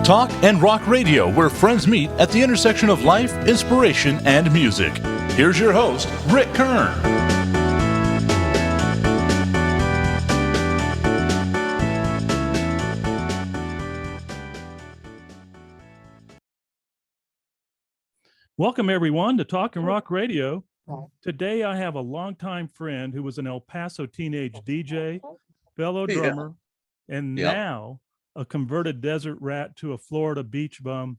Talk and rock radio, where friends meet at the intersection of life, inspiration, and music. Here's your host, Rick Kern. Welcome, everyone, to Talk and Rock Radio. Today, I have a longtime friend who was an El Paso teenage DJ, fellow drummer, and now a converted desert rat to a Florida beach bum.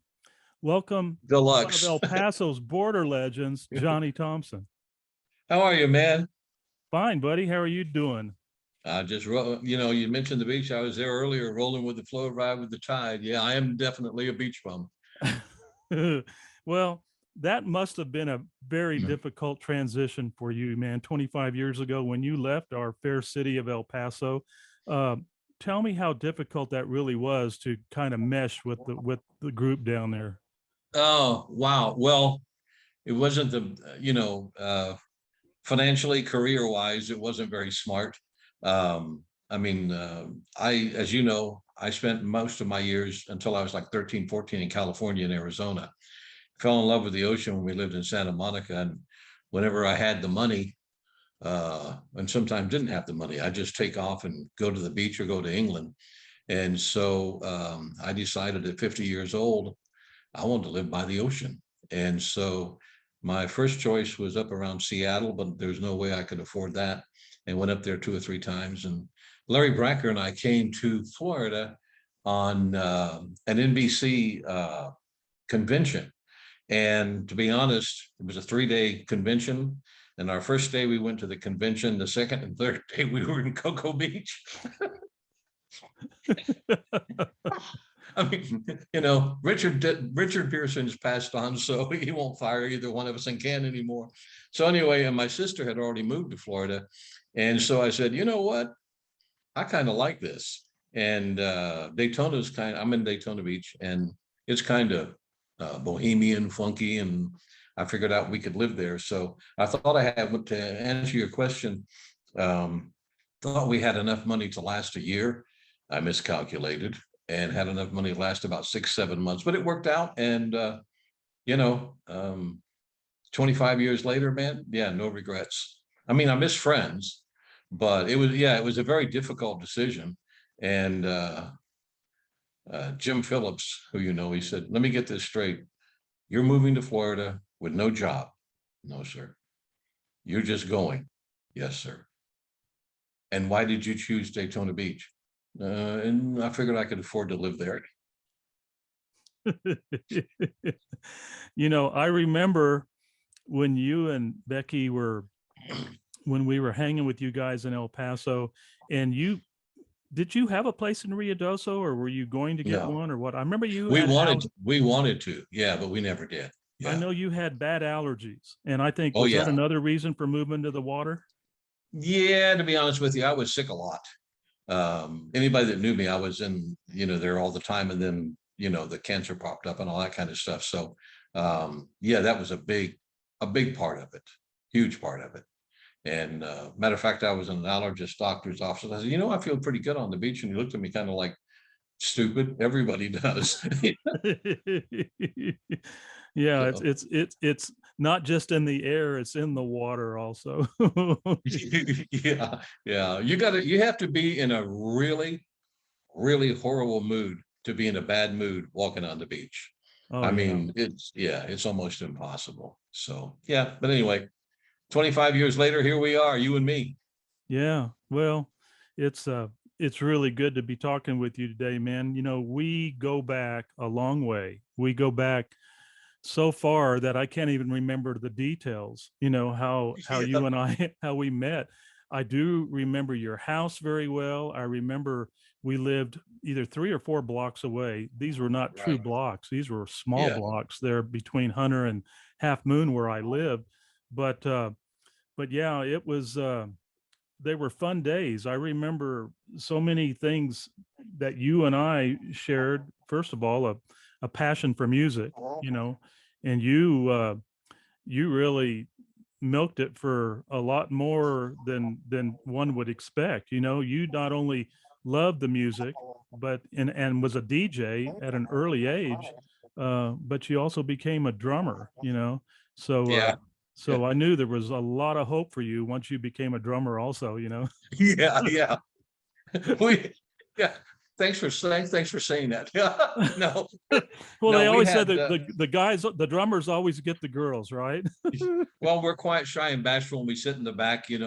Welcome, Deluxe. one of El Paso's border legends, Johnny Thompson. How are you, man? Fine, buddy. How are you doing? You mentioned the beach. I was there earlier, rolling with the flow, ride with the tide. Yeah, I am definitely a beach bum. Well, that must have been a very difficult transition for you, man. 25 years ago when you left our fair city of El Paso. Tell me how difficult that really was to kind of mesh with the group down there. Oh, wow. Well, it wasn't financially, career-wise, it wasn't very smart. As you know, I spent most of my years until I was like 13, 14 in California and Arizona. Fell in love with the ocean when we lived in Santa Monica. And whenever I had the money, and sometimes didn't have the money, I just take off and go to the beach or go to England. And so I decided at 50 years old, I wanted to live by the ocean. And so my first choice was up around Seattle, but there's no way I could afford that. And went up there 2 or 3 times. And Larry Bracker and I came to Florida on an NBC convention. And to be honest, it was a 3-day convention. And our first day we went to the convention. The second and third day we were in Cocoa Beach. I mean, Richard Pearson's passed on, so he won't fire either one of us and can't anymore. So anyway, and my sister had already moved to Florida. And so I said, you know what? I kind of like this. And Daytona's I'm in Daytona Beach, and it's kind of bohemian, funky, and I figured out we could live there. So I thought to answer your question, thought we had enough money to last a year. I miscalculated and had enough money to last about 6-7 months, but it worked out. And 25 years later, man, no regrets. I mean, I miss friends, but it was a very difficult decision. And Jim Phillips, who he said, let me get this straight. You're moving to Florida with no job. No, sir. You're just going. Yes, sir. And why did you choose Daytona Beach? And I figured I could afford to live there. I remember when you and Becky when we were hanging with you guys in El Paso, and did you have a place in Ruidoso, or were you going to get one, or what? I remember we wanted to, yeah, but we never did. Yeah. I know you had bad allergies, and I think was that another reason for moving to the water? Yeah, to be honest with you, I was sick a lot. Anybody that knew me, I was in, there all the time, and then the cancer popped up and all that kind of stuff. So that was a big part of it, huge part of it. And matter of fact, I was in an allergist doctor's office. I said, I feel pretty good on the beach. And he looked at me kind of like, stupid. Everybody does. Yeah, it's not just in the air, it's in the water also. Yeah. You have to be in a really, really horrible mood to be in a bad mood walking on the beach. I mean, it's almost impossible. So but anyway, 25 years later, here we are, you and me. Yeah, well, it's really good to be talking with you today, man. We go back a long way. We go back so far that I can't even remember the details, how you and I, how we met. I do remember your house very well. I remember we lived either 3 or 4 blocks away. These were not true blocks. These were small blocks there between Hunter and Half Moon where I lived. But yeah, it was, they were fun days. I remember so many things that you and I shared. First of all, a passion for music, and you really milked it for a lot more than one would expect. You not only loved the music, but and was a DJ at an early age, but she also became a drummer. So Yeah. so I knew there was a lot of hope for you once you became a drummer. Also, Yeah. Yeah. We, yeah. Thanks for saying that. No, Well, no, they we always said had, that the guys, the drummers, always get the girls, right? well, we're quiet, shy, and bashful, and we sit in the back, and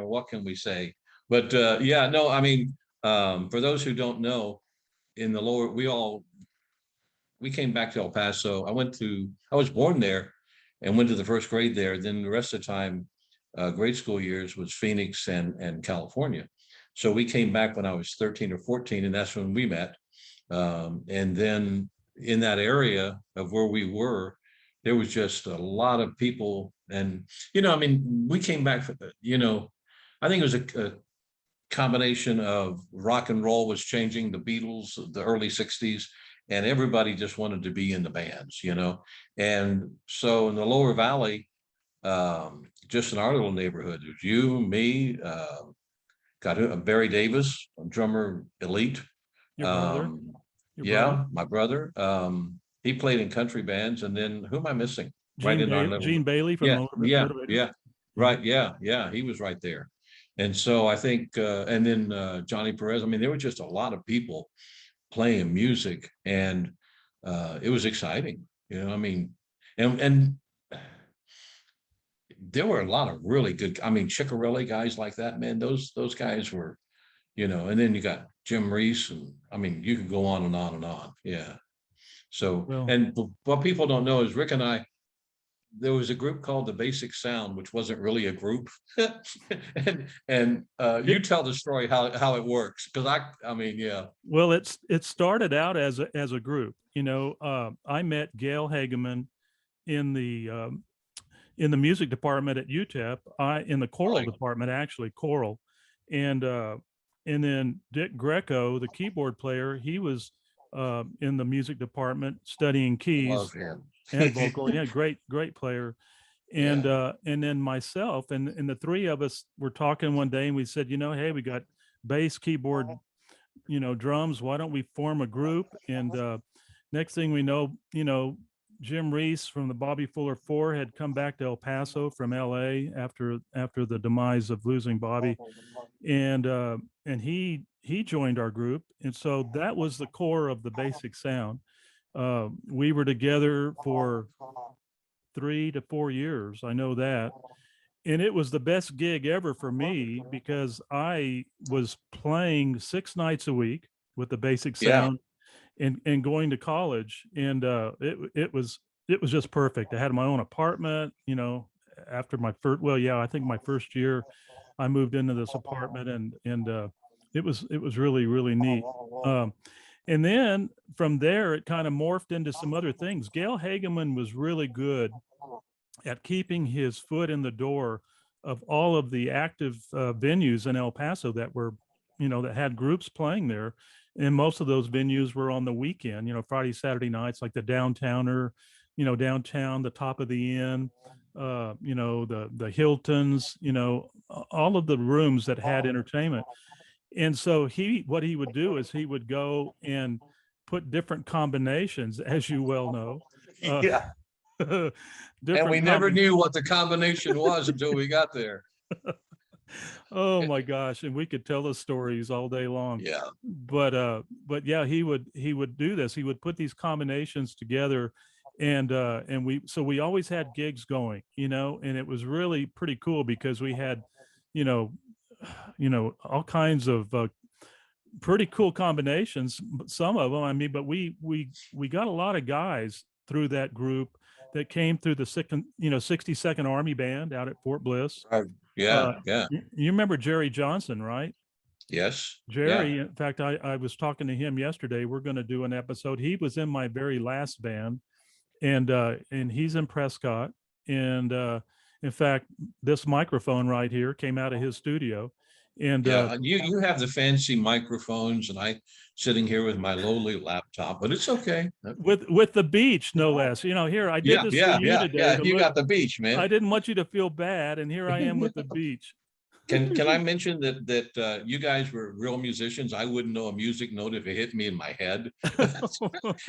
what can we say? But yeah, no, I mean, for those who don't know, in the lower, we came back to El Paso. I was born there and went to the first grade there. Then the rest of the time, grade school years was Phoenix and California. So we came back when I was 13 or 14, and that's when we met. And then in that area of where we were, there was just a lot of people. And, I mean, we came back, I think it was a combination of rock and roll was changing, the Beatles, the early 60s, and everybody just wanted to be in the bands. And so in the lower valley, just in our little neighborhood, it was you, me, got Barry Davis, drummer elite. Your brother, Yeah, my brother. He played in country bands, and then who am I missing? Right in our little, Gene Bailey from yeah, yeah, Motivators. yeah, right, yeah, he was right there. And so I think, and then Johnny Perez. I mean, there were just a lot of people playing music, and it was exciting. I mean, and there were a lot of really good. I mean, Chicorelli guys like that, man. Those guys were, And then you got Jim Reese, and I mean, you could go on and on and on. Yeah. So, Well, and what people don't know is Rick and I, there was a group called the Basic Sound, which wasn't really a group. and you tell the story how it works, because I mean, yeah. Well, it started out as a group. I met Gail Hageman in the music department at UTEP. In the choral department, actually choral, and then Dick Greco, the keyboard player, he was in the music department studying keys and vocal. Yeah, great player. And and then myself and the three of us were talking one day, and we said, hey, we got bass, keyboard, drums. Why don't we form a group? And next thing we know, Jim Reese from the Bobby Fuller Four had come back to El Paso from LA after the demise of losing Bobby, and he joined our group, and so that was the core of the Basic Sound. We were together for 3 to 4 years, I know that, and it was the best gig ever for me because I was playing 6 nights a week with the Basic Sound. And going to college, and it was just perfect. I had my own apartment, after my first, I think my first year I moved into this apartment, and it was really, really neat. And then from there it kind of morphed into some other things. Gail Hageman was really good at keeping his foot in the door of all of the active venues in El Paso that were, that had groups playing there. And most of those venues were on the weekend, Friday, Saturday nights, like the Downtowner, downtown, the Top of the Inn, the Hiltons, all of the rooms that had entertainment. And so what he would do is he would go and put different combinations, as you well know. Yeah. And we never knew what the combination was until we got there. Oh my gosh, and we could tell the stories all day long. Yeah. But yeah, he would do this. He would put these combinations together, and we always had gigs going, and it was really pretty cool because we had, all kinds of pretty cool combinations. Some of them, I mean, but we got a lot of guys through that group that came through the 62nd Army Band out at Fort Bliss. Right. Yeah. You remember Jerry Johnson, right? Yes. Jerry, in fact, I was talking to him yesterday. We're going to do an episode. He was in my very last band, and he's in Prescott. And in fact, this microphone right here came out of his studio. And you have the fancy microphones, and I sitting here with my lowly laptop, but it's okay. With the beach, no less. Here I did this for you today. Yeah, you got the beach, man. I didn't want you to feel bad, and here I am with the beach. Can I mention that you guys were real musicians? I wouldn't know a music note if it hit me in my head.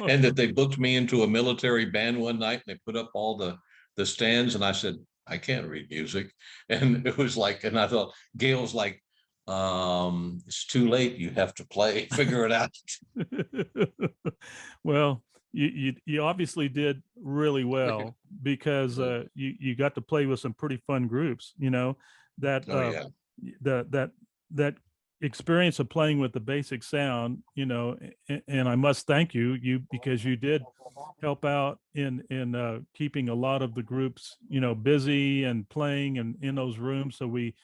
And that they booked me into a military band one night and they put up all the stands and I said, I can't read music. And it was like, and I thought, Gail's like, it's too late. You have to play, figure it out. Well, you obviously did really well because you got to play with some pretty fun groups, that Oh yeah. that experience of playing with the basic sound, and I must thank you because you did help out in keeping a lot of the groups, busy and playing and in those rooms. So we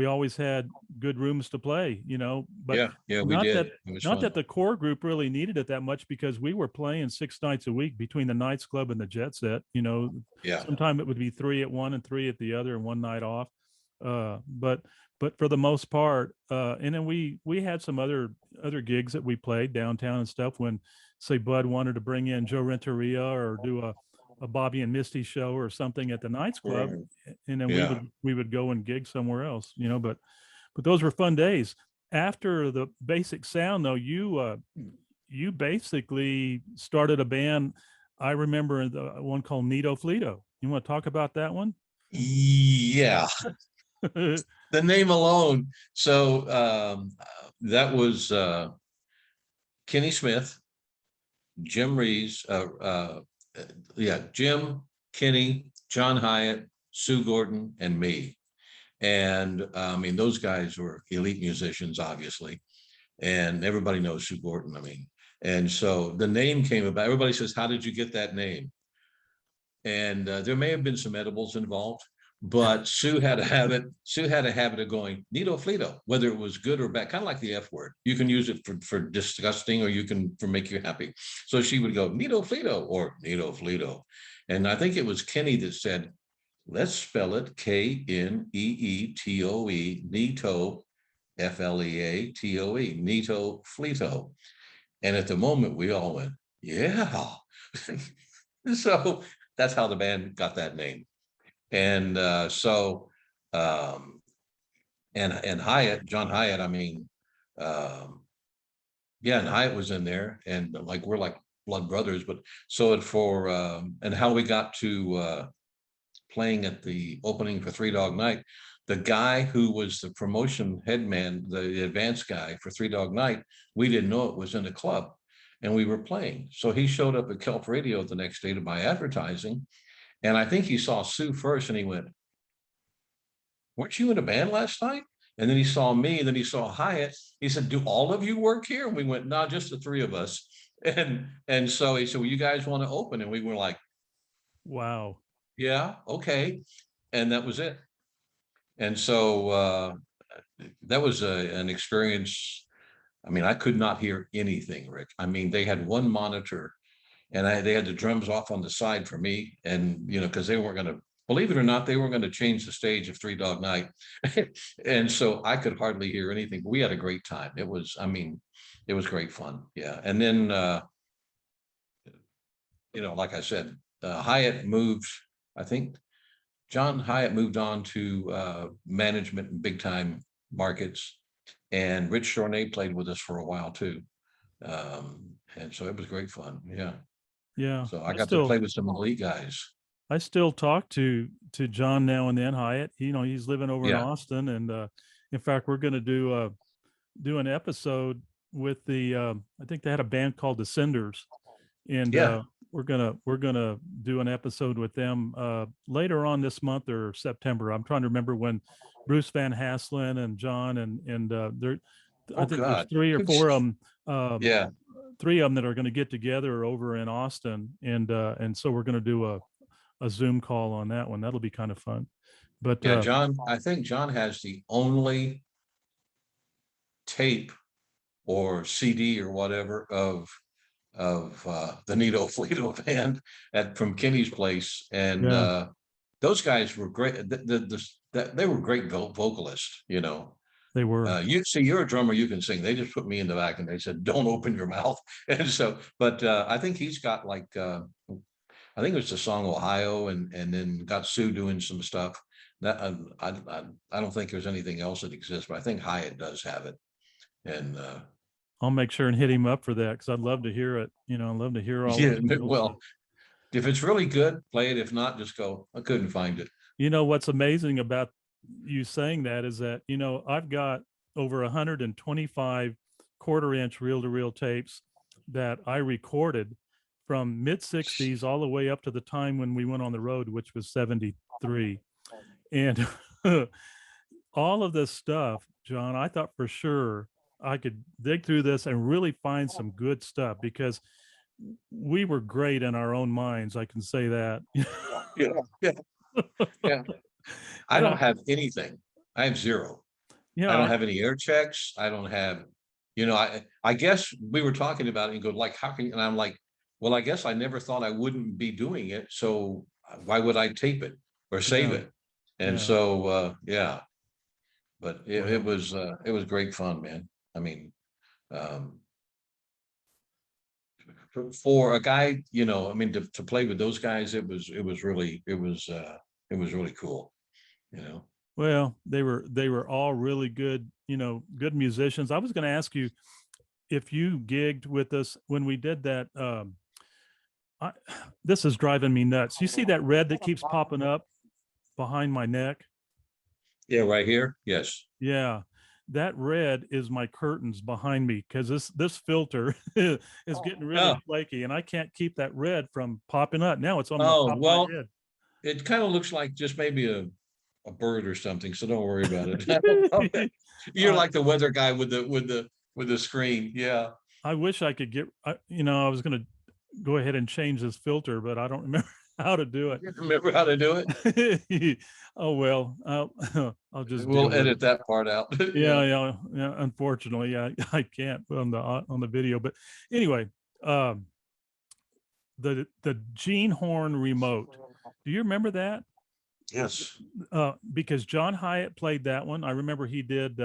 always had good rooms to play, but Yeah, we not did. that It was not fun. that the core group really needed it that much because we were playing 6 nights a week between the Knights Club and the Jet Set. Yeah. Sometime it would be 3 at one and 3 at the other and one night off. But for the most part, and then we had some other gigs that we played downtown and stuff when, say, Bud wanted to bring in Joe Renteria or do a Bobby and Misty show or something at the Knights Club, Right. and then Yeah. we would go and gig somewhere else, but those were fun days. After the basic sound, though, you basically started a band. I remember the one called Nito Fleeto. You want to talk about that one? Yeah. The name alone. So that was Kenny Smith, Jim Reeves, Jim, Kenny, John Hyatt, Sue Gordon, and me. And I mean, those guys were elite musicians, obviously, and everybody knows Sue Gordon. I mean, and so the name came about. Everybody says, "How did you get that name?" And there may have been some edibles involved, but Sue had a habit. Sue had a habit of going Nito Fleeto, whether it was good or bad, kind of like the F word. You can use it for disgusting, or you can for make you happy. So she would go Nito Fleeto or Nito Fleeto, and I think it was Kenny that said, "Let's spell it K-N-E-E-T-O-E, Nito, F-L-E-A-T-O-E, Nito Fleeto." And at the moment, we all went, "Yeah." So that's how the band got that name. And and Hyatt, John Hyatt, I mean, um, yeah, and Hyatt was in there, and like we're like blood brothers. But so it for and how we got to playing at the opening for Three Dog Night, the guy who was the promotion head man, the advance guy for Three Dog Night, we didn't know it was in the club, and we were playing. So he showed up at Kelp Radio the next day to buy advertising, and I think he saw Sue first, and he went, "Weren't you in a band last night?" And then he saw me, and then he saw Hyatt. He said, "Do all of you work here?" And we went, "No, just the three of us." And so he said, "Well, you guys want to open?" And we were like, Wow. "Yeah, okay." And that was it. And so that was an experience. I mean, I could not hear anything, Rick. I mean, they had one monitor, and they had the drums off on the side for me, and because they weren't going to, believe it or not, they weren't going to change the stage of Three Dog Night. And so I could hardly hear anything. We had a great time. It was, I mean, it was great fun. Yeah. And then like I said, Hyatt moved, I think John Hyatt moved on to management and big time markets, and Rich Shornay played with us for a while too. And so it was great fun. Yeah. Yeah. So I got to play with some elite guys. I still talk to John now and then. Hyatt, he's living over in Yeah. Austin, and in fact, we're going to do an episode with the. I think they had a band called the Cinders, and Yeah. we're gonna do an episode with them later on this month or September. I'm trying to remember when Bruce Van Haslin and John and there. I Oh think there's God. 3 or 4 of them. Yeah. 3 of them that are going to get together over in Austin, and so we're going to do a Zoom call on that one. That'll be kind of fun. But Yeah, John, I think John has the only tape or CD or whatever of the Nito Fleeto band from Kenny's place, and yeah, those guys were great. They were great vocalists. they were. You see, you're a drummer, you can sing. They just put me in the back and they said, "Don't open your mouth." And so, but I think he's got like I think it was the song Ohio, and then got Sue doing some stuff. That I don't think there's anything else that exists, but I think Hyatt does have it. And I'll make sure and hit him up for that because I'd love to hear it. I'd love to hear all yeah, those old stuff. well, if it's really good, play it. If not, just go, I couldn't find it. What's amazing about you saying that is that, I've got over 125 quarter-inch reel-to-reel tapes that I recorded from mid 60s all the way up to the time when we went on the road, which was 73. And all of this stuff, John, I thought for sure I could dig through this and really find some good stuff because we were great in our own minds. I can say that. Yeah, yeah, yeah. I And don't have anything. I have zero. I yeah, don't have any air checks. I don't have, I guess we were talking about it and go like, how can you? And I'm like, well, I guess I never thought I wouldn't be doing it. So why would I tape it or save yeah, it? And yeah. so, yeah, but Well, it was great fun, man. I mean, um, for a guy, I mean, to play with those guys, it was really cool, you know. well, they were all really good, good musicians. I was going to ask you if you gigged with us when we did that. I, this is driving me nuts. You see that red that keeps popping up behind my neck? Yeah, right here. Yes. Yeah, that red is my curtains behind me because this filter is getting really Oh, flaky, and I can't keep that red from popping up. Now it's on the oh, top of my well, it kind of looks like just maybe a bird or something. So don't worry about it. head. You're like the weather guy with the screen. Yeah. I wish I could I was going to go ahead and change this filter, but I don't remember how to do You remember how to do it? it. Oh, well, I'll just deal We'll with it. edit that part out. Yeah, Yeah. yeah, yeah. Unfortunately, yeah, I can't on the video. But anyway, um, the Gene Horn remote. Do you remember that? Yes. Because John Hyatt played that one. I remember he did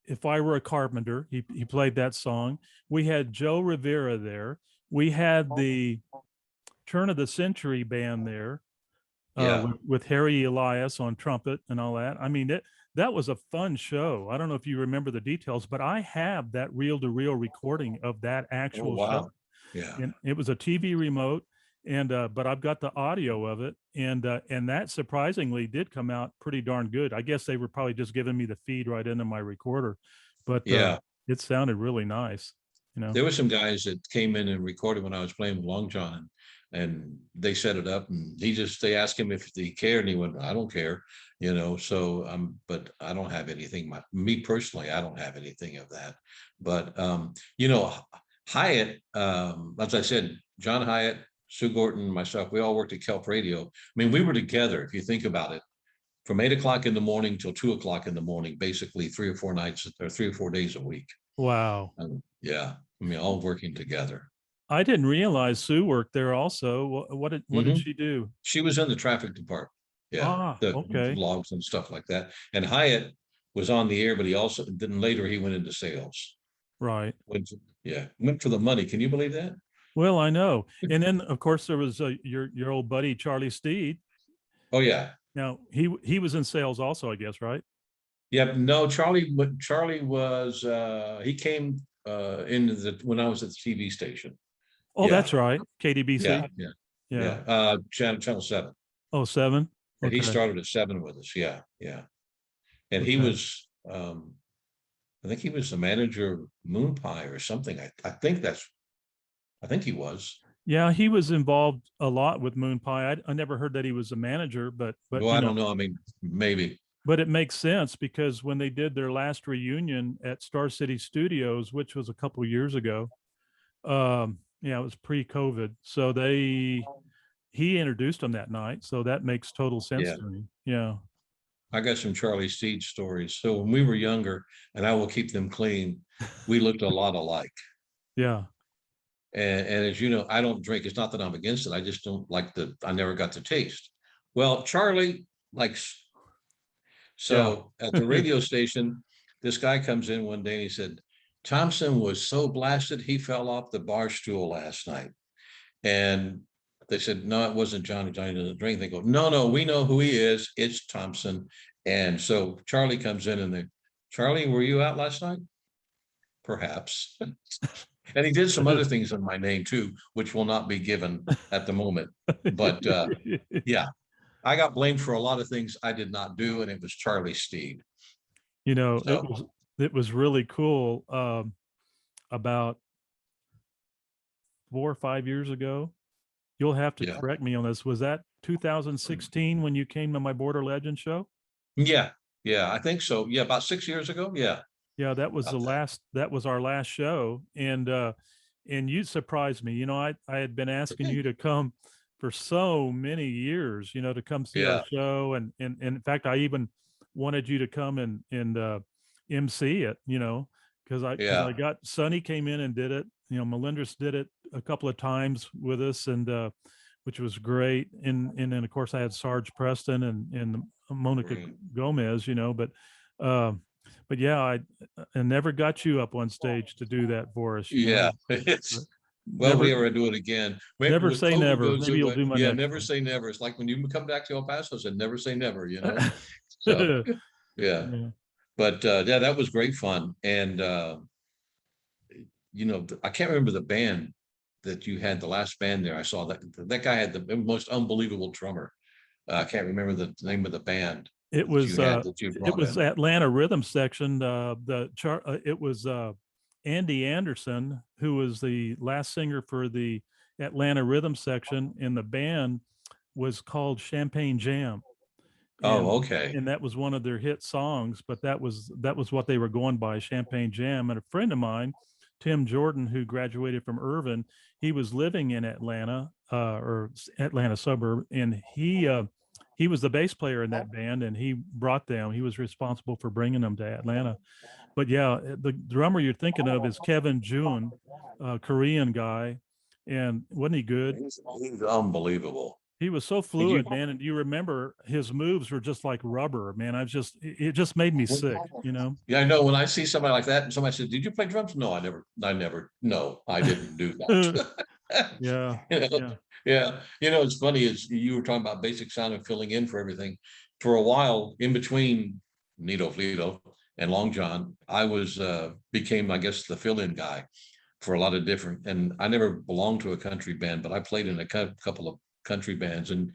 If I Were a Carpenter. He played that song. We had Joe Rivera there. We had the Turn of the Century band there Yeah. with Harry Elias on trumpet and all that. I mean, that was a fun show. I don't know if you remember the details, but I have that reel-to-reel recording of that Oh, actual show. wow. Yeah. And it was a TV remote, and but I've got the audio of it, and that surprisingly did come out pretty darn good. I guess they were probably just giving me the feed right into my recorder, but Yeah. it sounded really nice. There were some guys that came in and recorded when I was playing with Long John, and they set it up, and they asked him if he cared, and he went, I don't care, so but I don't have anything. Me personally, I don't have anything of that. But Hyatt, as I said, John Hyatt, Sue Gorton, myself, we all worked at Kelp Radio. I mean, we were together, if you think about it, from 8 o'clock in the morning till 2 o'clock in the morning, basically 3 or 4 nights or 3 or 4 days a week. Wow. Yeah. I mean, all working together. I didn't realize Sue worked there also. What did Mhm. she do? She was in the traffic department. Yeah, Ah, the okay. logs and stuff like that. And Hyatt was on the air, but then later he went into sales. Right. Went for the money. Can you believe that? Well, I know. And then of course there was your old buddy Charlie Steed. Oh, yeah. Now he was in sales also, I guess, right? Yeah, no, Charlie was, he came when I was at the TV station. Oh, Yeah, that's right. KDBC. yeah, yeah, Yeah. yeah. Channel 7. Oh, 7. And he Okay. started at 7 with us. Yeah, yeah. And he Okay. was, I think he was the manager of Moon Pie or something. I think he was. Yeah, he was involved a lot with Moon Pie. I never heard that he was a manager, but Well, I don't know. I mean, maybe. but it makes sense because when they did their last reunion at Star City Studios, which was a couple of years ago, yeah, it was pre-COVID. So he introduced them that night. So that makes total sense Yeah. to me. Yeah. I got some Charlie Steed stories. So when we were younger, and I will keep them clean, we looked a lot alike. Yeah. And as you know, I don't drink. It's not that I'm against it. I just don't like I never got the taste. Well, Charlie likes. Yeah. So at the radio station, this guy comes in one day and he said, Thompson was so blasted, he fell off the bar stool last night. And they said, no, it wasn't Johnny. Johnny doesn't drink. They go, no, we know who he is. It's Thompson. And so Charlie comes in and they, Charlie, were you out last night? Perhaps. And he did some other things in my name too, which will not be given at the moment. But yeah, I got blamed for a lot of things I did not do, and it was Charlie Steed. You know, So, it was really cool. About 4 or 5 years ago, you'll have to yeah, correct me on this. Was that 2016 when you came to my Border Legend show? yeah, yeah, I think so. Yeah, about 6 years ago. Yeah, Yeah, that was about that. that was our last show. And you surprised me. You know, I had been asking Okay. you to come for so many years, you know, to come see our Yeah, show. And in fact, I even wanted you to come and MC it, you know, because I yeah, got Sonny came in and did it. You know, Melindres did it a couple of times with us, and which was great. And then of course I had Sarge Preston and Monica great. Gomez, you know, um, but yeah, I never got you up on stage to do that for us, you know. Yeah. It's well, we Never, ever do it again. Maybe never with say COVID never. goes Maybe you'll away. do my Yeah, next never one. say never. It's like when you come back to El Paso, I said never say never, you know. So yeah. Yeah. But yeah, that was great fun. And I can't remember the band that you had, the last band there. I saw that guy had the most unbelievable drummer. I can't remember the name of the band It that you was had that you it brought was in. Atlanta Rhythm Section. It was Andy Anderson, who was the last singer for the Atlanta Rhythm Section, and the band was called Champagne Jam. and Oh, okay. and that was one of their hit songs, but that was what they were going by, Champagne Jam. And a friend of mine, Tim Jordan, who graduated from Irvin, he was living in Atlanta, or Atlanta suburb, and he was the bass player in that band, and he brought them. He was responsible for bringing them to Atlanta. But yeah, the drummer you're thinking of is Kevin June, a Korean guy, and wasn't he good? He's unbelievable. He was so And you fluid, man. And you remember his moves were just like rubber, man. It just made me sick, you know? Yeah, I know when I see somebody like that and somebody says, did you play drums? No, no, I didn't do that. Yeah. You know, Yeah. yeah. It's funny is you were talking about basic sound and filling in for everything. For a while, in between Nito Flito and Long John, I was became, I guess, the fill-in guy for a lot of different, and I never belonged to a country band, but I played in a couple of country bands. And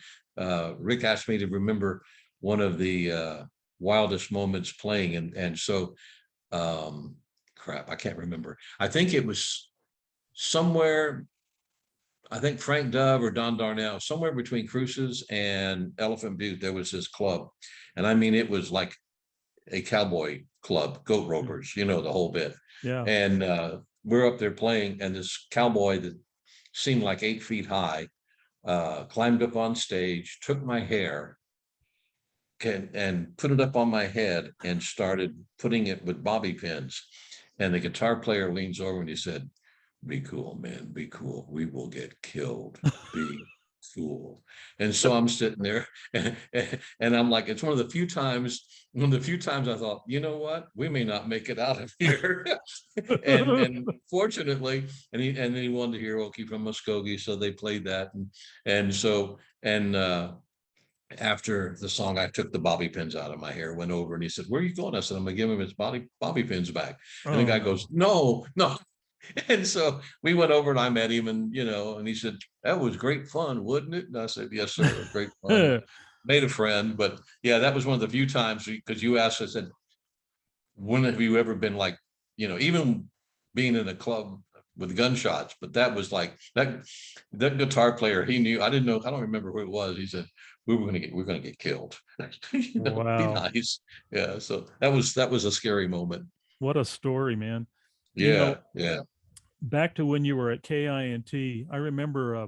Rick asked me to remember one of the wildest moments playing, and so crap, I can't remember. I think it was somewhere, I think Frank Dove or Don Darnell, somewhere between Cruces and Elephant Butte, there was this club. And I mean, it was like a cowboy club, goat ropers, the whole bit. Yeah. And we're up there playing, and this cowboy that seemed like 8 feet high climbed up on stage, took my hair and put it up on my head and started putting it with bobby pins. And the guitar player leans over and he said, be cool, man, be cool. We will get killed. Be cool. And so I'm sitting there and I'm like, it's one of the few times I thought, you know what, we may not make it out of here. and fortunately, and then he wanted to hear Okie from Muskogee, so they played that. And after the song, I took the bobby pins out of my hair, went over, and he said, where are you going? I said, I'm gonna give him his bobby pins back. And the Oh guy no. goes, no. And so we went over and I met him, and he said, that was great fun, wasn't it? And I said, yes, sir, it was great fun. Made a friend. But yeah, that was one of the few times, because you asked, I said, when have you ever been like, even being in a club with gunshots? But that was like that guitar player, he knew, I didn't know, I don't remember who it was. He said, we're gonna get killed. Be Wow. nice. Yeah. So that was a scary moment. What a story, man. You know, Yeah. Yeah. back to when you were at KINT, I remember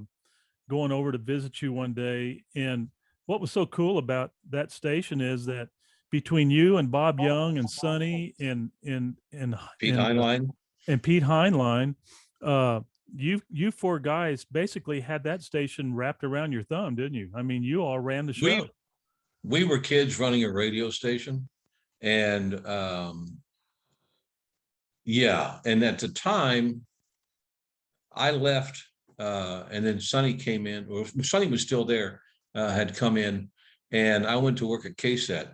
going over to visit you one day. And what was so cool about that station is that between you and Bob Young and Sonny Pete Heinlein. and Pete Heinlein, uh, you four guys basically had that station wrapped around your thumb, didn't you? I mean, you all ran the show. We were kids running a radio station, and yeah, and at the time I left and then Sonny came in, or Sonny was still there, had come in, and I went to work at KSET,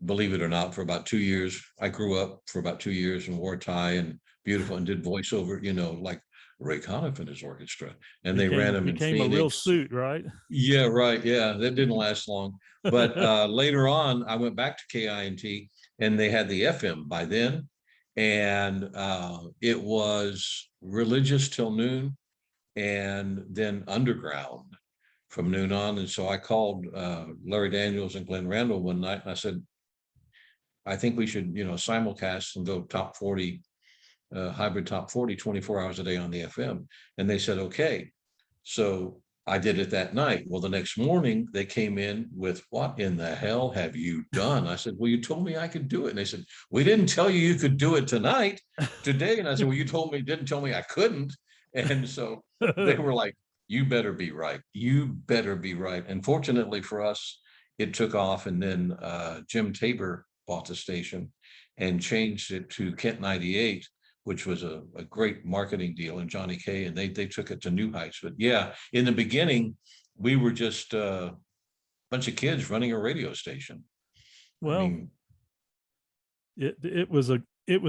believe it or not, for about 2 years. I grew up for about 2 years and wore a tie and beautiful and did voiceover, like Ray Conniff and his orchestra, and they ran them in Became a real Phoenix. suit, right? Yeah, right. Yeah, that didn't last long. But later on, I went back to KINT, and they had the FM by then, and it was religious till noon, and then underground from noon on. And so I called Larry Daniels and Glenn Randall one night, and I said, I think we should, simulcast and go top 40, hybrid top 40, 24 hours a day on the FM. And they said, okay. So I did it that night. Well, the next morning they came in with, what in the hell have you done? I said, well, you told me I could do it. And they said, we didn't tell you you could do it today. And I said, well, you didn't tell me I couldn't. And so they were like, you better be right. You better be right. And fortunately for us, it took off. And then Jim Tabor bought the station and changed it to Kent 98, which was a great marketing deal, and Johnny Kay, and they took it to new heights. But yeah, in the beginning, we were just a bunch of kids running a radio station. Well, I mean, it was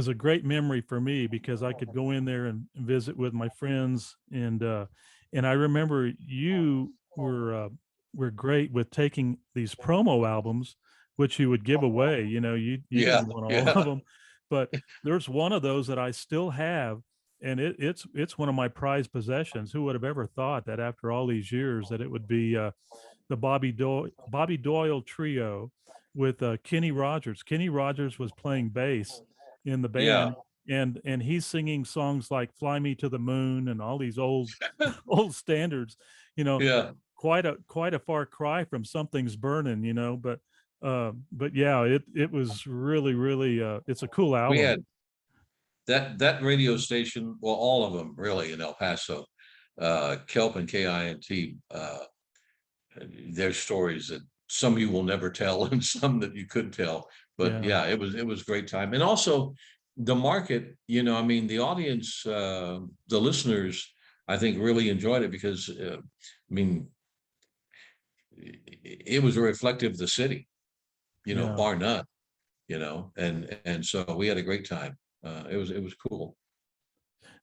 a great memory for me, because I could go in there and visit with my friends, and I remember you were great with taking these promo albums, which you would give away. You yeah, didn't want all yeah, of them, but there's one of those that I still have, and it's one of my prized possessions. Who would have ever thought that after all these years that it would be the Bobby Doyle trio with Kenny Rogers. Kenny Rogers was playing bass in the yeah, band, and he's singing songs like "Fly Me to the Moon" and all these old old standards. You know, yeah. quite a far cry from "Something's Burning." But yeah, it was really it's a cool We album. had that radio station, well, all of them really in El Paso, Kelp and KINT. There's stories that some you will never tell, and some that you could tell. But Yeah. yeah, it was a great time. And also the market, I mean, the audience, the listeners, I think really enjoyed it, because I mean, it was a reflective of the city, Yeah. bar none, and so we had a great time. It was cool.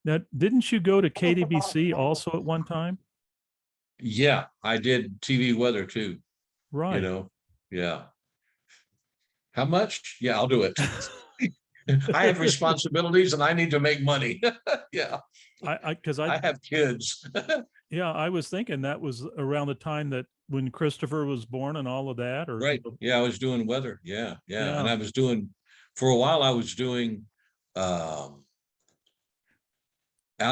Now, didn't you go to KDBC also at one time? Yeah, I did TV weather too, you Right. know. Yeah. How much? Yeah, I'll do it. I have responsibilities and I need to make money. Yeah, Because I have kids. yeah, I was thinking that was around the time that when Christopher was born and all of that, or Right. Yeah, I was doing weather. Yeah, yeah. And yeah, I was doing, for a while, I was doing out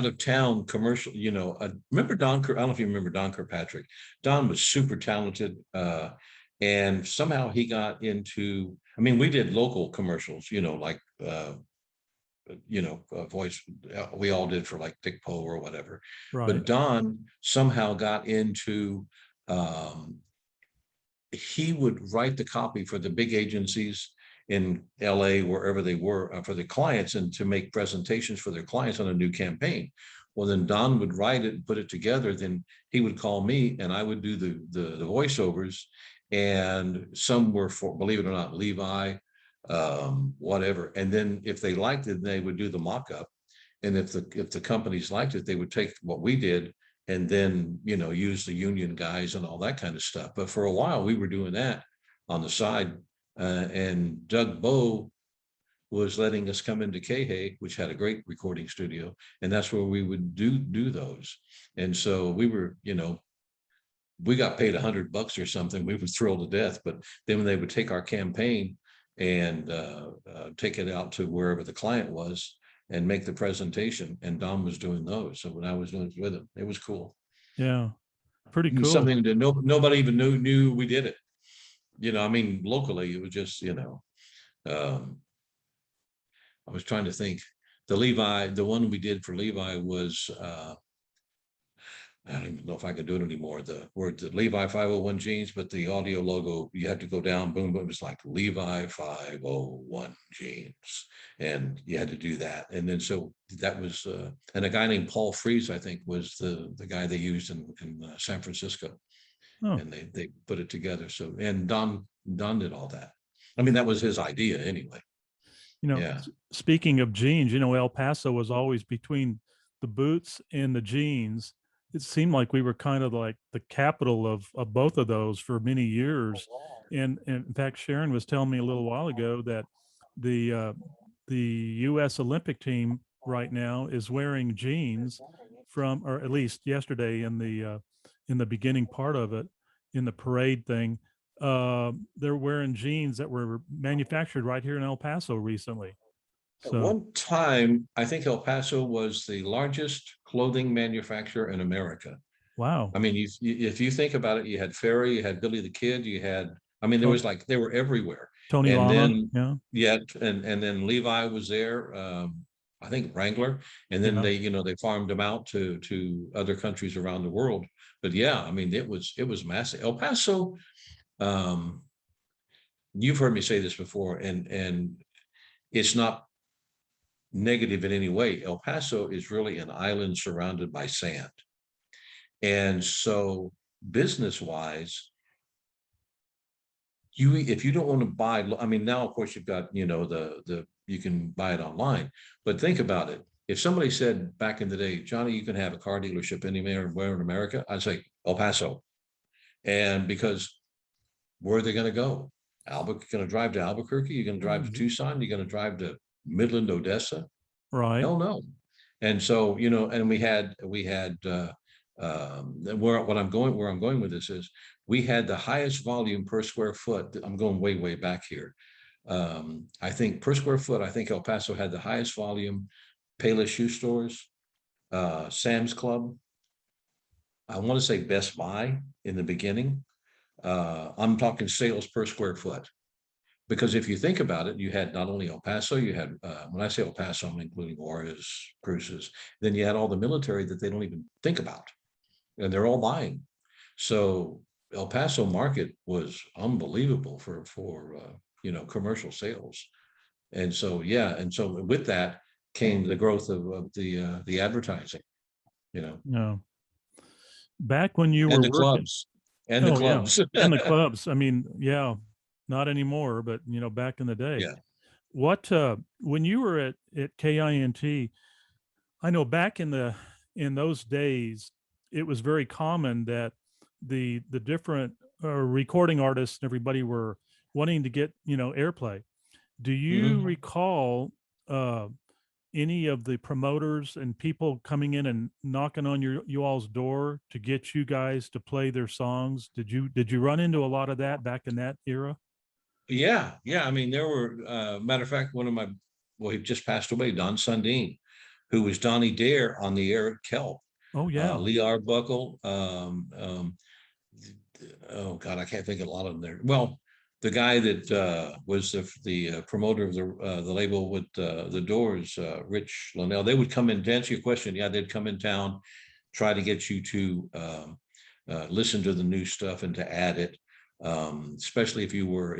of town commercial, remember Don, I don't know if you remember Don Kirkpatrick. Don was super talented. And somehow he got into, I mean, we did local commercials, like voice, we all did for like Dick Poe or whatever. right, But Don somehow got into, he would write the copy for the big agencies in LA, wherever they were, for the clients, and to make presentations for their clients on a new campaign. Well, then Don would write it and put it together. Then he would call me and I would do the voiceovers. And some were for, believe it or not, Levi, whatever. And then if they liked it, they would do the mock-up. And if the companies liked it, they would take what we did and then, use the union guys and all that kind of stuff. But for a while, we were doing that on the side. And Doug Bowe was letting us come into Kay, which had a great recording studio. And that's where we would do those. And so we were, we got paid $100 or something. We were thrilled to death. But then when they would take our campaign and take it out to wherever the client was and make the presentation, and Don was doing those. So when I was doing it with him, it was cool. yeah, pretty It was cool. something that nobody even knew we did it. I mean, locally, it was just, I was trying to think. The one we did for Levi was I don't even know if I can do it anymore. The word the Levi 501 jeans, but the audio logo, you had to go down, boom, boom. It's like Levi 501 jeans. And you had to do that. And then so that was, and a guy named Paul Freeze, I think, was the guy they used in San Francisco. Oh, And they put it together. So, and Don did all that. I mean, that was his idea anyway. Yeah. speaking of jeans, El Paso was always between the boots and the jeans. It seemed like we were kind of like the capital of both of those for many years. And in fact, Sharon was telling me a little while ago that the uh, the U.S. Olympic team right now is wearing jeans from, or at least yesterday in the beginning part of it, in the parade thing, they're wearing jeans that were manufactured right here in El Paso recently. At So, one time, I think El Paso was the largest clothing manufacturer in America. wow. I mean, if you think about it, you had Ferry, you had Billy the Kid, you had, I mean, there To- was like, they were everywhere. Tony And Lama, then, yeah, yeah, and then Levi was there, I think Wrangler, and then yeah, they farmed them out to other countries around the world. But yeah, I mean, it was massive. El Paso, um, you've heard me say this before, and it's not negative in any way. El Paso is really an island surrounded by sand. And so business wise, if you don't want to buy, I mean, now of course you've got, the you can buy it online, but think about it. If somebody said back in the day, Johnny, you can have a car dealership anywhere in America, I'd say El Paso. And because where are they going to go? Going to drive to Albuquerque? You're going to drive to Tucson? You're going to drive to Midland, Odessa? right. Hell no. And so, and we had where I'm going with this is we had the highest volume per square foot. I'm going way back here. I think per square foot, I think El Paso had the highest volume. Payless Shoe Stores, Sam's Club. I want to say Best Buy in the beginning. I'm talking sales per square foot. Because if you think about it, you had not only El Paso, you had, when I say El Paso, I'm including Juarez, Cruces, then you had all the military that they don't even think about, and they're all buying. So El Paso market was unbelievable for commercial sales. And so, yeah, and so with that came the growth of the advertising, No. Back when you and were the working, clubs, and the oh yeah, clubs. and the clubs. I mean, yeah, not anymore, but back in the day. Yeah. What when you were at KINT, I know back in those days, it was very common that the different recording artists and everybody were wanting to get airplay. Do you Mhm. recall any of the promoters and people coming in and knocking on you all's door to get you guys to play their songs? Did you run into a lot of that back in that era? Yeah, yeah. I mean, there were, matter of fact, well, he just passed away, Don Sundin, who was Donnie Dare on the air at Kelp, Oh yeah, Lee Arbuckle, oh God, I can't think of a lot of them there. Well, the guy that was the promoter of the label with the Doors, Rich Linnell, they would come in to answer your question. Yeah, they'd come in town, try to get you to listen to the new stuff and to add it. Especially if you were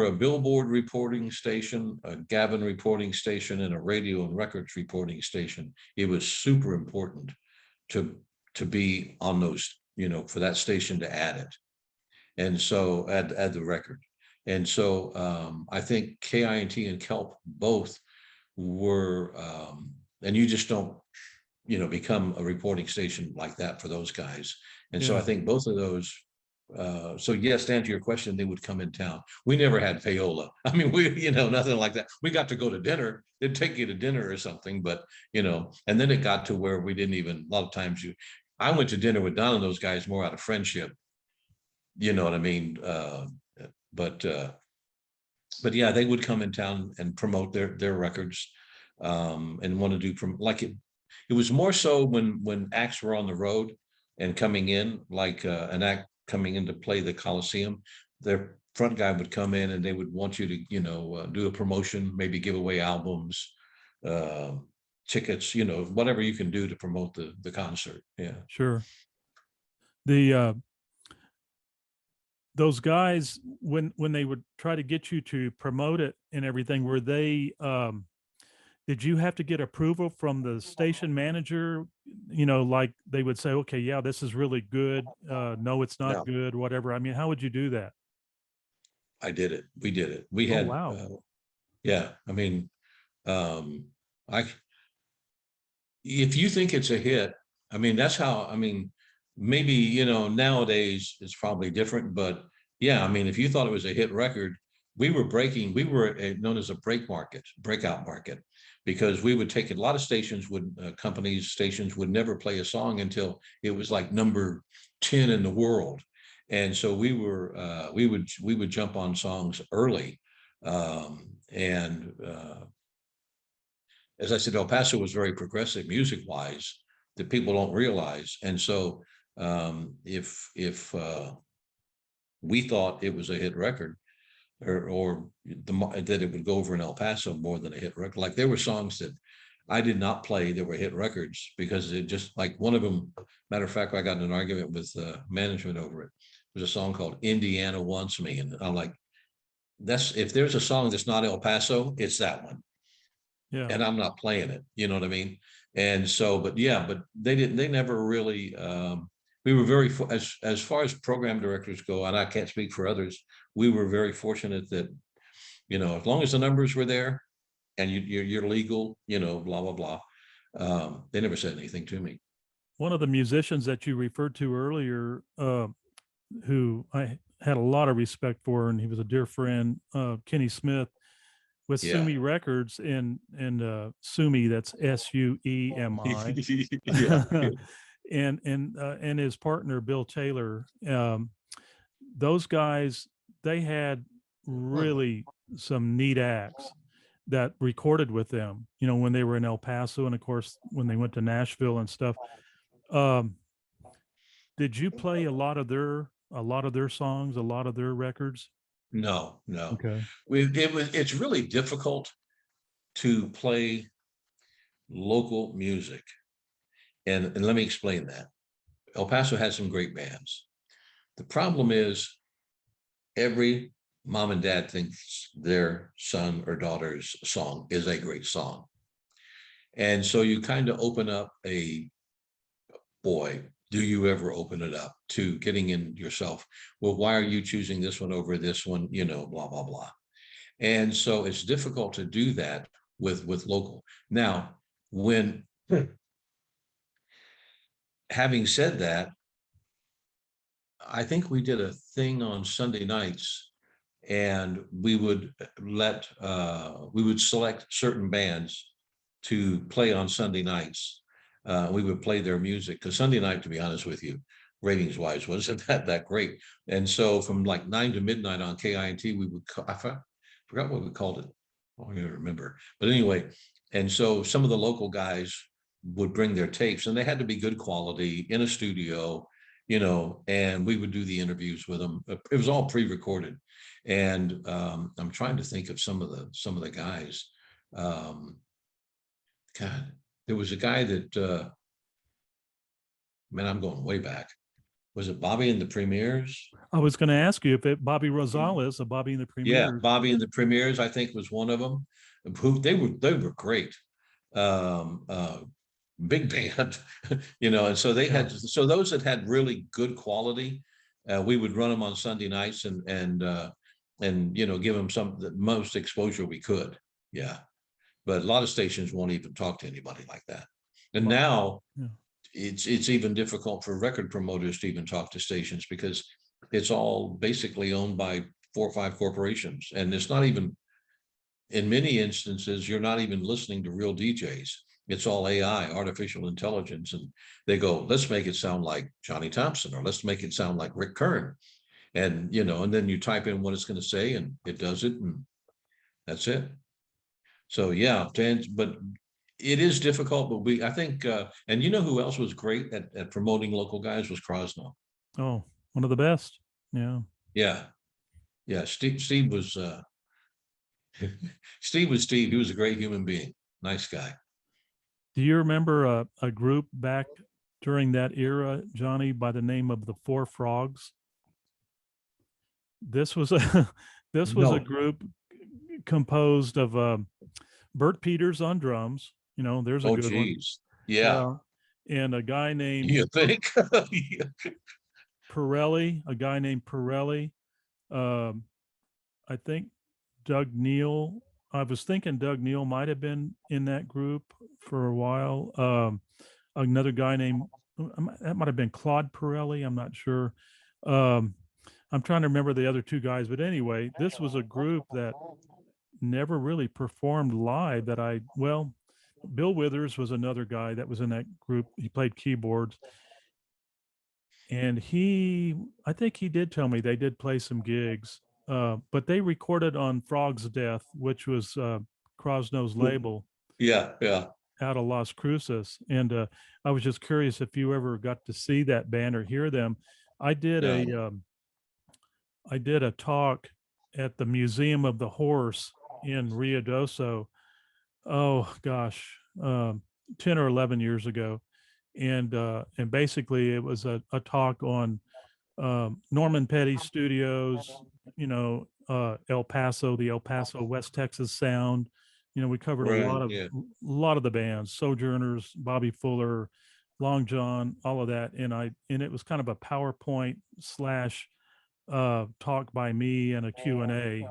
a Billboard reporting station, a Gavin reporting station, and a radio and records reporting station, it was super important to be on those, for that station to add it. And so add the record. And so I think KINT and Kelp both were, and you just don't, become a reporting station like that for those guys. And so I yeah, think both of those, so yes, to answer your question, they would come in town. We never had payola. I mean, nothing like that. We got to go to dinner. They'd take you to dinner or something, but, and then it got to where we didn't even, a lot of times I went to dinner with Don and those guys more out of friendship. You know what I mean? But yeah, they would come in town and promote their records, and want to do like it was more so when acts were on the road and coming in, like an act coming in to play the Coliseum, their front guy would come in and they would want you to do a promotion, maybe give away albums, tickets, whatever you can do to promote the concert. Yeah. Sure. The those guys, when they would try to get you to promote it and everything, were they did you have to get approval from the station manager? Like they would say, okay, yeah, this is really good. No, it's not No, good, whatever. I mean, how would you do that? I did it. We did it. We Oh, had, wow. yeah. I mean, um, I if you think it's a hit, I mean, that's how, I mean, maybe, nowadays it's probably different, but yeah, I mean, if you thought it was a hit record, we were known as a breakout market, because we would take a lot of stations stations would never play a song until it was like number 10 in the world. And so we would jump on songs early. And as I said, El Paso was very progressive music wise that people don't realize. And so if we thought it was a hit record, or that it would go over in El Paso more than a hit record, like there were songs that I did not play that were hit records, because it just, like one of them, matter of fact, I got in an argument with management over it. There's a song called Indiana Wants Me. And I'm like, if there's a song that's not El Paso, it's that one. Yeah. And I'm not playing it, you know what I mean? And so, but they never really, we were as far as program directors go, and I can't speak for others, we were very fortunate that, as long as the numbers were there and you're legal, blah, blah, blah. They never said anything to me. One of the musicians that you referred to earlier, who I had a lot of respect for, and he was a dear friend, Kenny Smith, with Yeah. Sumi Records, and Sumi, that's SUEMI. Yeah. And his partner Bill Taylor. Those guys, they had really some neat acts that recorded with them, when they were in El Paso, and of course when they went to Nashville and stuff. Did you play a lot of their songs, a lot of their records? No. Okay. It's really difficult to play local music. And let me explain that. El Paso has some great bands. The problem is every mom and dad thinks their son or daughter's song is a great song. And so you kind of open up boy, do you ever open it up to getting in yourself? Well, why are you choosing this one over this one? Blah, blah, blah. And so it's difficult to do that with local. Now, having said that, I think we did a thing on Sunday nights, and we would select certain bands to play on Sunday nights. We would play their music, because Sunday night, to be honest with you, ratings wise, wasn't that great. And so from like 9 to midnight on KINT, I forgot what we called it. I don't even remember. But anyway, and so some of the local guys would bring their tapes, and they had to be good quality in a studio, and we would do the interviews with them. It was all pre-recorded. And I'm trying to think of some of the guys. God, there was a guy that, man, I'm going way back. Was it Bobby and the Premiers? I was going to ask you if Bobby Rosales, a Bobby and the Yeah, Premiers. Bobby and the Premiers, I think, was one of them. They were great. Big band, and so they had, so those that had really good quality, we would run them on Sunday nights and give them the most exposure we could. Yeah. But a lot of stations won't even talk to anybody like that. And now it's even difficult for record promoters to even talk to stations, because it's all basically owned by 4 or 5 corporations. And it's not even, in many instances, you're not even listening to real DJs. It's all AI, artificial intelligence. And they go, let's make it sound like Johnny Thompson, or let's make it sound like Rick Kern. And, and then you type in what it's going to say, and it does it. And that's it. So yeah, but it is difficult, but I think, and who else was great at promoting local guys was Krosno. Oh, one of the best. Yeah. Yeah. Steve was, Steve was Steve. He was a great human being. Nice guy. Do you remember a group back during that era, Johnny, by the name of the Four Frogs? This was a this was a No. group composed of Bert Peters on drums. There's a Oh, good one. geez. Yeah. Yeah, and a guy named You think? Pirelli, a guy named Pirelli. Um, I think Doug Neal. I was thinking Doug Neal might have been in that group for a while. Another guy named that might have been Claude Pirelli. I'm not sure. Um, I'm trying to remember the other two guys, but anyway, this was a group that never really performed live. Bill Withers was another guy that was in that group. He played keyboards, and I think he did tell me they did play some gigs, but they recorded on Frog's Death, which was Crosno's label Yeah, yeah. out of Las Cruces. And I was just curious if you ever got to see that band or hear them. I did No. I did a talk at the Museum of the Horse in Ruidoso. Oh gosh, 10 or 11 years ago. And basically it was a talk on Norman Petty Studios, El Paso, the El Paso, West Texas sound. We covered Right. Yeah. a lot of the bands, Sojourners, Bobby Fuller, Long John, all of that. And it was kind of a PowerPoint slash talk by me and a Q&A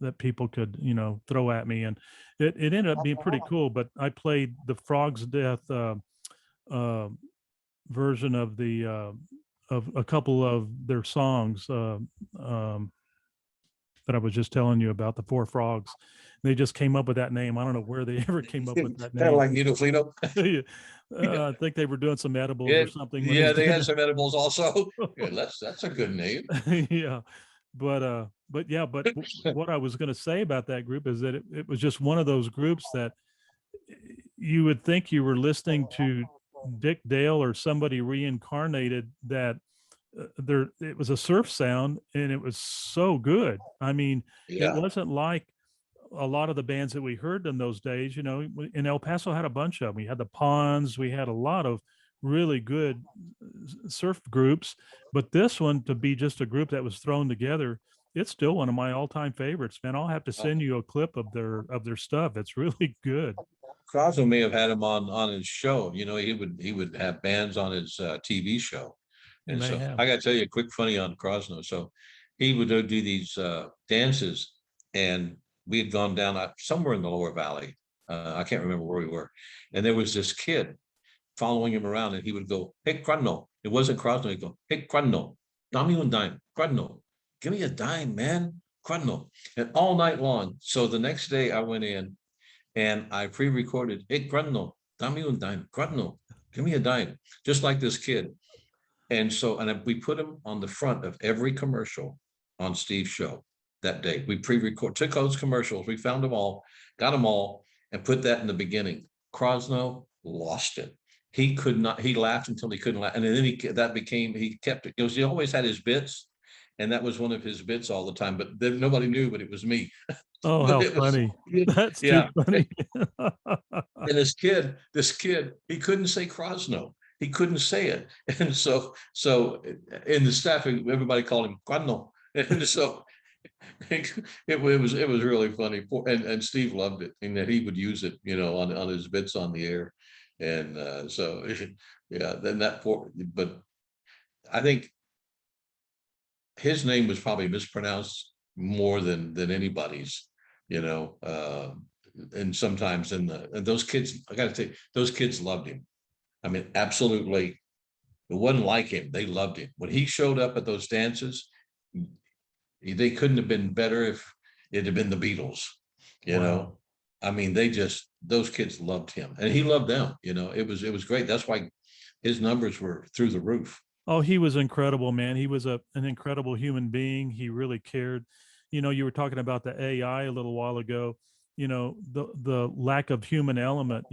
that people could, throw at me. And it ended up being pretty cool, but I played the Frog's Death uh, version of a couple of their songs that I was just telling you about, the Four Frogs. They just came up with that name. I don't know where they ever came up with that Kind of name. like Uniflito. I think they were doing some edibles Yeah, or something when yeah, they did had that. some edibles also. Yeah, that's a good name. Yeah, but what I was going to say about that group is that it was just one of those groups that you would think you were listening to Dick Dale or somebody reincarnated, that there it was a surf sound and it was so good. I mean, it Yeah. wasn't like a lot of the bands that we heard in those days. In El Paso had a bunch of them. We had the Ponds, we had a lot of really good surf groups, but this one, to be just a group that was thrown together, it's still one of my all-time favorites, man. I'll have to send you a clip of their stuff. It's really good. Cosmo may have had him on his show. He would have bands on his TV show. He And may so have. I got to tell you a quick funny on Crosno. So he would do these dances, and we had gone down somewhere in the lower valley. I can't remember where we were. And there was this kid following him around, and he would go, "Hey, Crosno." It wasn't Crosno. He'd go, "Hey, Crosno, dame un dime. Crosno, give me a dime, man. Crosno." And all night long. So the next day I went in and I pre-recorded, "Hey, Crosno, dame un dime. Crosno, give me a dime." Just like this kid. And so, we put him on the front of every commercial on Steve's show that day. We took those commercials, we found them all, got them all, and put that in the beginning. Crosno lost it. He could not, he laughed until he couldn't laugh. And then he kept it. He always had his bits, and that was one of his bits all the time, but then nobody knew, but it was me. Oh, But how it was, funny. That's too yeah. funny. And this kid, he couldn't say Crosno. He couldn't say it. And so in the staff, everybody called him Crosno. And so it was really funny. And Steve loved it, and that he would use it, on his bits on the air. And so yeah, then but I think his name was probably mispronounced more than anybody's, you know. And sometimes and those kids, I got to tell you, those kids loved him. I mean, absolutely. It wasn't like him. They loved him. When he showed up at those dances, they couldn't have been better if it had been the Beatles, you Wow. know. I mean, those kids loved him, and he loved them. It was great. That's why his numbers were through the roof. Oh, he was incredible, man. He was an incredible human being. He really cared. You were talking about the AI a little while ago. The lack of human element.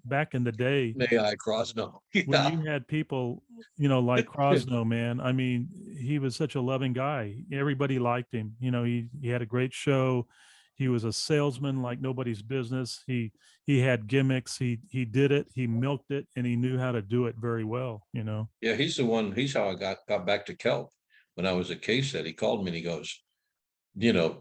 Back in the day May I cross? No. when Yeah. you had people, like Crosno, man. I mean, he was such a loving guy. Everybody liked him. He had a great show. He was a salesman like nobody's business. He had gimmicks. He did it. He milked it, and he knew how to do it very well. You know. Yeah, he's the one. He's how I got back to kelp when I was at K-State. He called me and he goes,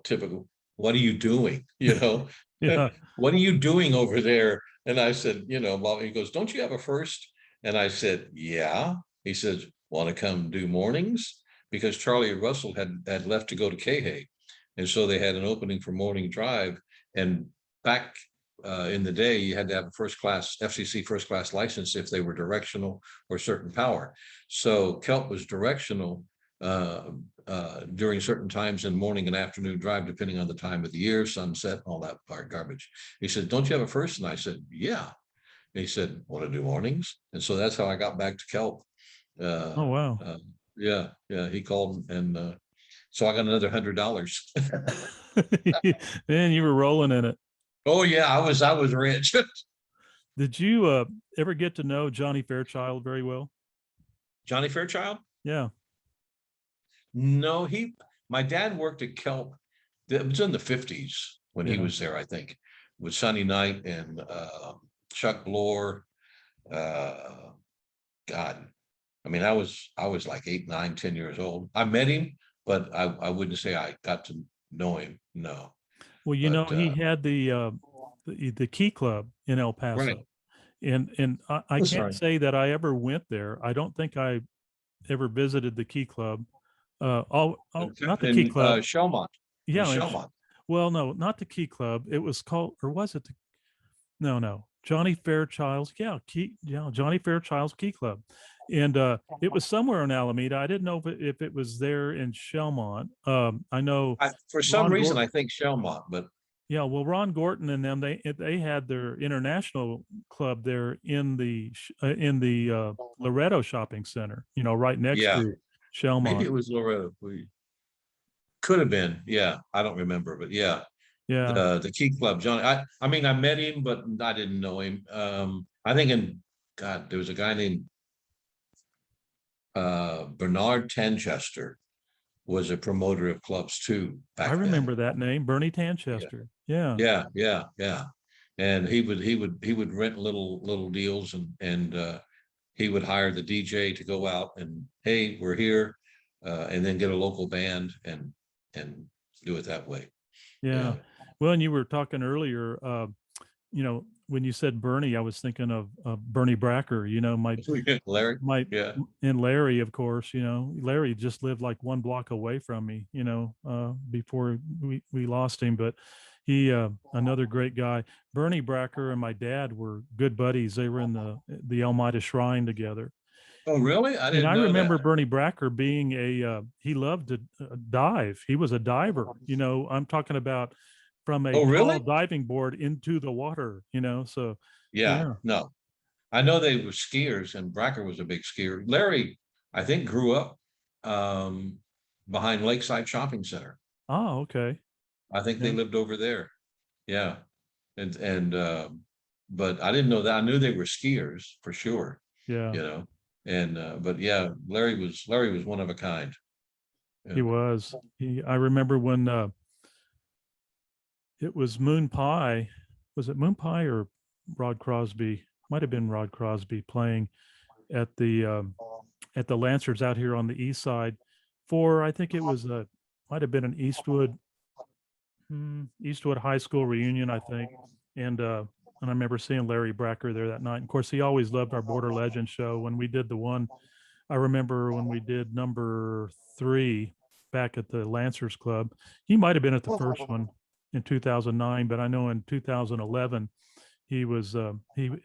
typical. What are you doing? Yeah. What are you doing over there? And I said, well, he goes, don't you have a first? And I said, yeah. He says, want to come do mornings? Because Charlie and Russell had left to go to K. And so they had an opening for morning drive. And back in the day, you had to have a FCC first class license if they were directional or certain power. So kelp was directional during certain times in morning and afternoon drive, depending on the time of the year, sunset, all that garbage. He said, don't you have a first? And I said, yeah. And he said, want to do mornings? And so that's how I got back to kelp. Oh wow. Yeah. He called, and so I got another $100. Man, you were rolling in it. Oh yeah, I was rich. Did you ever get to know Johnny Fairchild very well? Johnny Fairchild? Yeah. No, my dad worked at kelp. It was in the 50s when he Yeah. was there, I think, with Sonny Knight and Chuck Bloor. God, I mean, I was like 8, 9, 10 years old. I met him, but I wouldn't say I got to know him. No. Well, But he had the Key Club in El Paso, right. and I Oh, can't sorry. say that I ever went there. I don't think I ever visited the Key Club. Not the Key In Club. Shelmont. Yeah. Shelmont. Well, no, not the Key Club. It was called, or was it? No, Johnny Fairchild's. Yeah, Johnny Fairchild's Key Club, and it was somewhere in Alameda. I didn't know if it was there in Shelmont. I know For some Ron reason, Gor- I think Shelmont, but Yeah, well, Ron Gorton and them, they had their international club there in the Loretto Shopping Center, right next yeah, to maybe Shelmont. it was Loretto. We could have been. Yeah, I don't remember, but yeah, Yeah, the Key Club, Johnny. I mean, I met him, but I didn't know him. I think there was a guy named Bernard Tanchester was a promoter of clubs too I back then. remember that name, Bernie Yeah, Tanchester. Yeah, yeah. And he would rent little deals, and he would hire the DJ to go out and, hey, we're here, and then get a local band and do it that way. yeah. Yeah. Well, and you were talking earlier, when you said Bernie, I was thinking of Bernie Bracker. Larry. My Yeah. and Larry, of course. Larry just lived like one block away from me. Before we lost him, but he another great guy. Bernie Bracker and my dad were good buddies. They were in the Elmida Shrine together. Oh, really? I And didn't I know remember that. Bernie Bracker being he loved to dive. He was a diver. I'm talking about from a Oh, tall really? diving board into the water. So Yeah. yeah. No, I know they were skiers, and Bracker was a big skier. Larry, I think, grew up behind Lakeside Shopping Center. Oh, okay. I think they Yeah. lived over there. Yeah. And but I didn't know that. I knew they were skiers for sure, Yeah. you know. And but yeah, Larry was one of a kind. Yeah. He was. I remember when it was Moon Pie. Was it Moon Pie or Rod Crosby? Might have been Rod Crosby playing at the Lancers out here on the east side. I think it was might have been an Eastwood High School reunion, I think. And I remember seeing Larry Bracker there that night. And of course, he always loved our Border Legend show. When we did the one, I remember when we did number 3 back at the Lancers Club. He might have been at the first one in 2009, but I know in 2011 he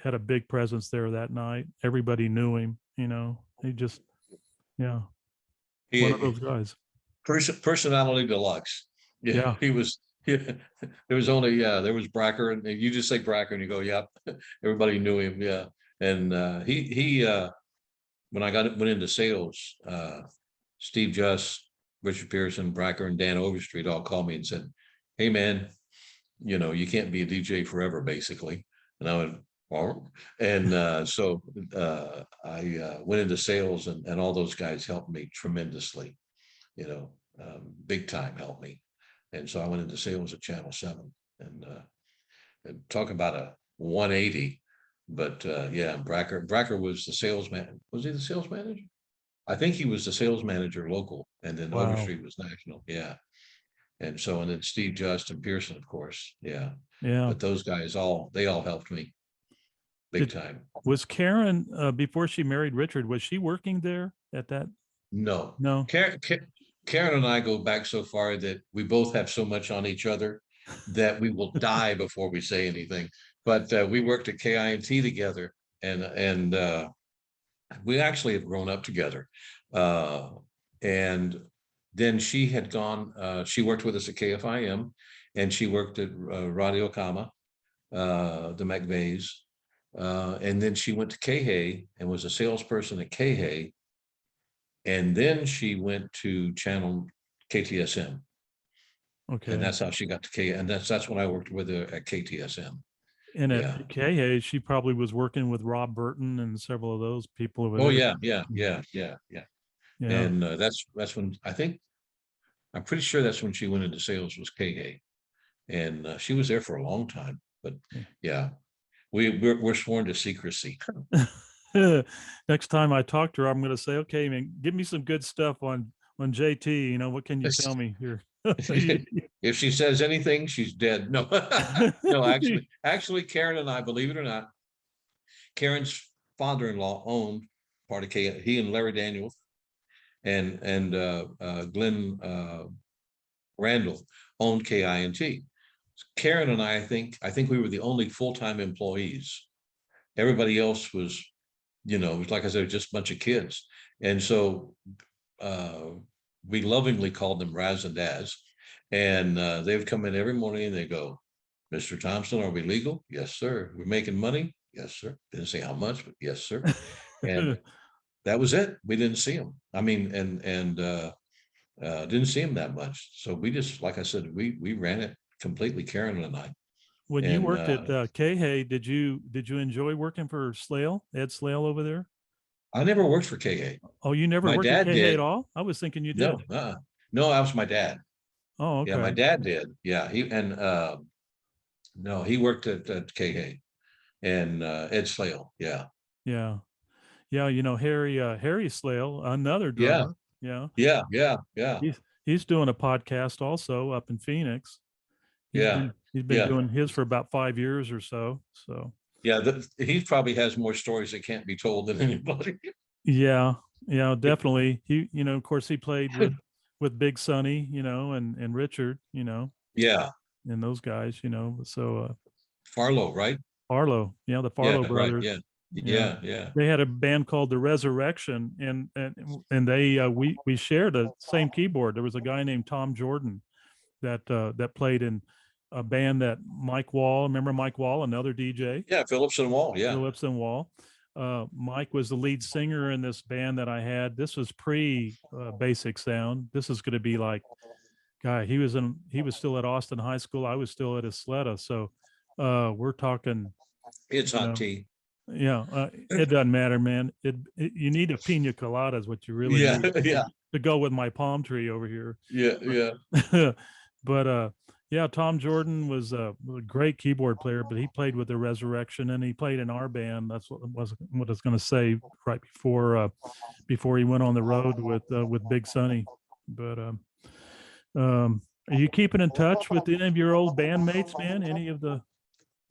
had a big presence there that night. Everybody knew him. He just yeah, one of He those guys. personality deluxe. Yeah, Yeah, he was. Yeah, there was Bracker, and you just say Bracker, and you go, yep. Everybody knew him. Yeah, and he when I went into sales, Steve Just, Richard Pearson, Bracker, and Dan Overstreet all called me and said, "Hey, man, you can't be a DJ forever, basically." And I went, well, and so I went into sales, and all those guys helped me tremendously, big time helped me. And so I went into sales at Channel 7, and talk about a 180. But yeah, Bracker was the salesman. Was he the sales manager? I think he was the sales manager local, and then Wow. Overstreet was national. Yeah. And so, and then Steve Just and Pearson, of course. Yeah. Yeah. But those guys they all helped me big Did time. Was Karen before she married Richard? Was she working there at that? No, No. Karen and I go back so far that we both have so much on each other that we will die before we say anything. But we worked at KINT together, and we actually have grown up together. And then she had gone. She worked with us at KFIM, and she worked at Radio Kama, the McVeys. And then she went to KHAY and was a salesperson at KHAY. And then she went to channel KTSM. Okay. And that's how she got to K. And that's when I worked with her at KTSM. And Yeah. at KA, she probably was working with Rob Burton and several of those people over Oh there. yeah. Yeah. And that's when I'm pretty sure that's when she went into sales, was KA. And she was there for a long time. But yeah, we're sworn to secrecy. Next time I talk to her, I'm going to say, okay, man, give me some good stuff on JT. You know, what can you tell me here? If she says anything, she's dead. No, no, actually, Karen and I, believe it or not, Karen's father-in-law owned part of K. He and Larry Daniels and Glenn Randall owned KINT. Karen and I think we were the only full-time employees. Everybody else was, like I said, just a bunch of kids. And so we lovingly called them Raz and Daz. And they would come in every morning and they go, "Mr. Thompson, are we legal?" "Yes, sir." "We're making money?" "Yes, sir." Didn't say how much, but yes, sir. And that was it. We didn't see them. I mean, and didn't see them that much. So we just, like I said, we ran it completely, Karen and I. When you And worked at KHAY, did you enjoy working for Ed Slale over there? I never worked for KA. Oh, you never My worked at dad KHAY did. at all? I was thinking you did. No, no, that was my dad. Oh, Yeah, my okay. dad did. Yeah, no, he worked at KA and Ed Slale. Yeah, Yeah. Yeah. You know, Harry Slale, another yeah, drummer. Yeah. yeah, He's doing a podcast also up in Phoenix. yeah, He's been yeah, doing his for about 5 years or so. So yeah. He probably has more stories that can't be told than anybody. yeah, definitely. Of course, he played with Big Sonny, and Richard, Yeah, and those guys, So Farlow, right? Farlow, the Yeah, Farlow right. brothers. Yeah, Yeah, yeah. they had a band called the Resurrection, and they we shared a same keyboard. There was a guy named Tom Jordan that played in a band that Mike Wall, remember Mike Wall, another DJ? Yeah, Phillips and Wall. Yeah, Phillips and Wall. Mike was the lead singer in this band that I had. This was pre Basic Sound. This is going to be like, guy, he was still at Austin High School. I was still at Isleta. So we're talking, it's you hot know, tea. yeah, it doesn't matter, man. You need a pina colada is what you really Yeah, need yeah, to go with my palm tree over here. yeah. But yeah, Tom Jordan was a great keyboard player, but he played with the Resurrection and he played in our band. That's what I was going to say right before he went on the road with Big Sonny. But are you keeping in touch with any of your old bandmates, man? Any of the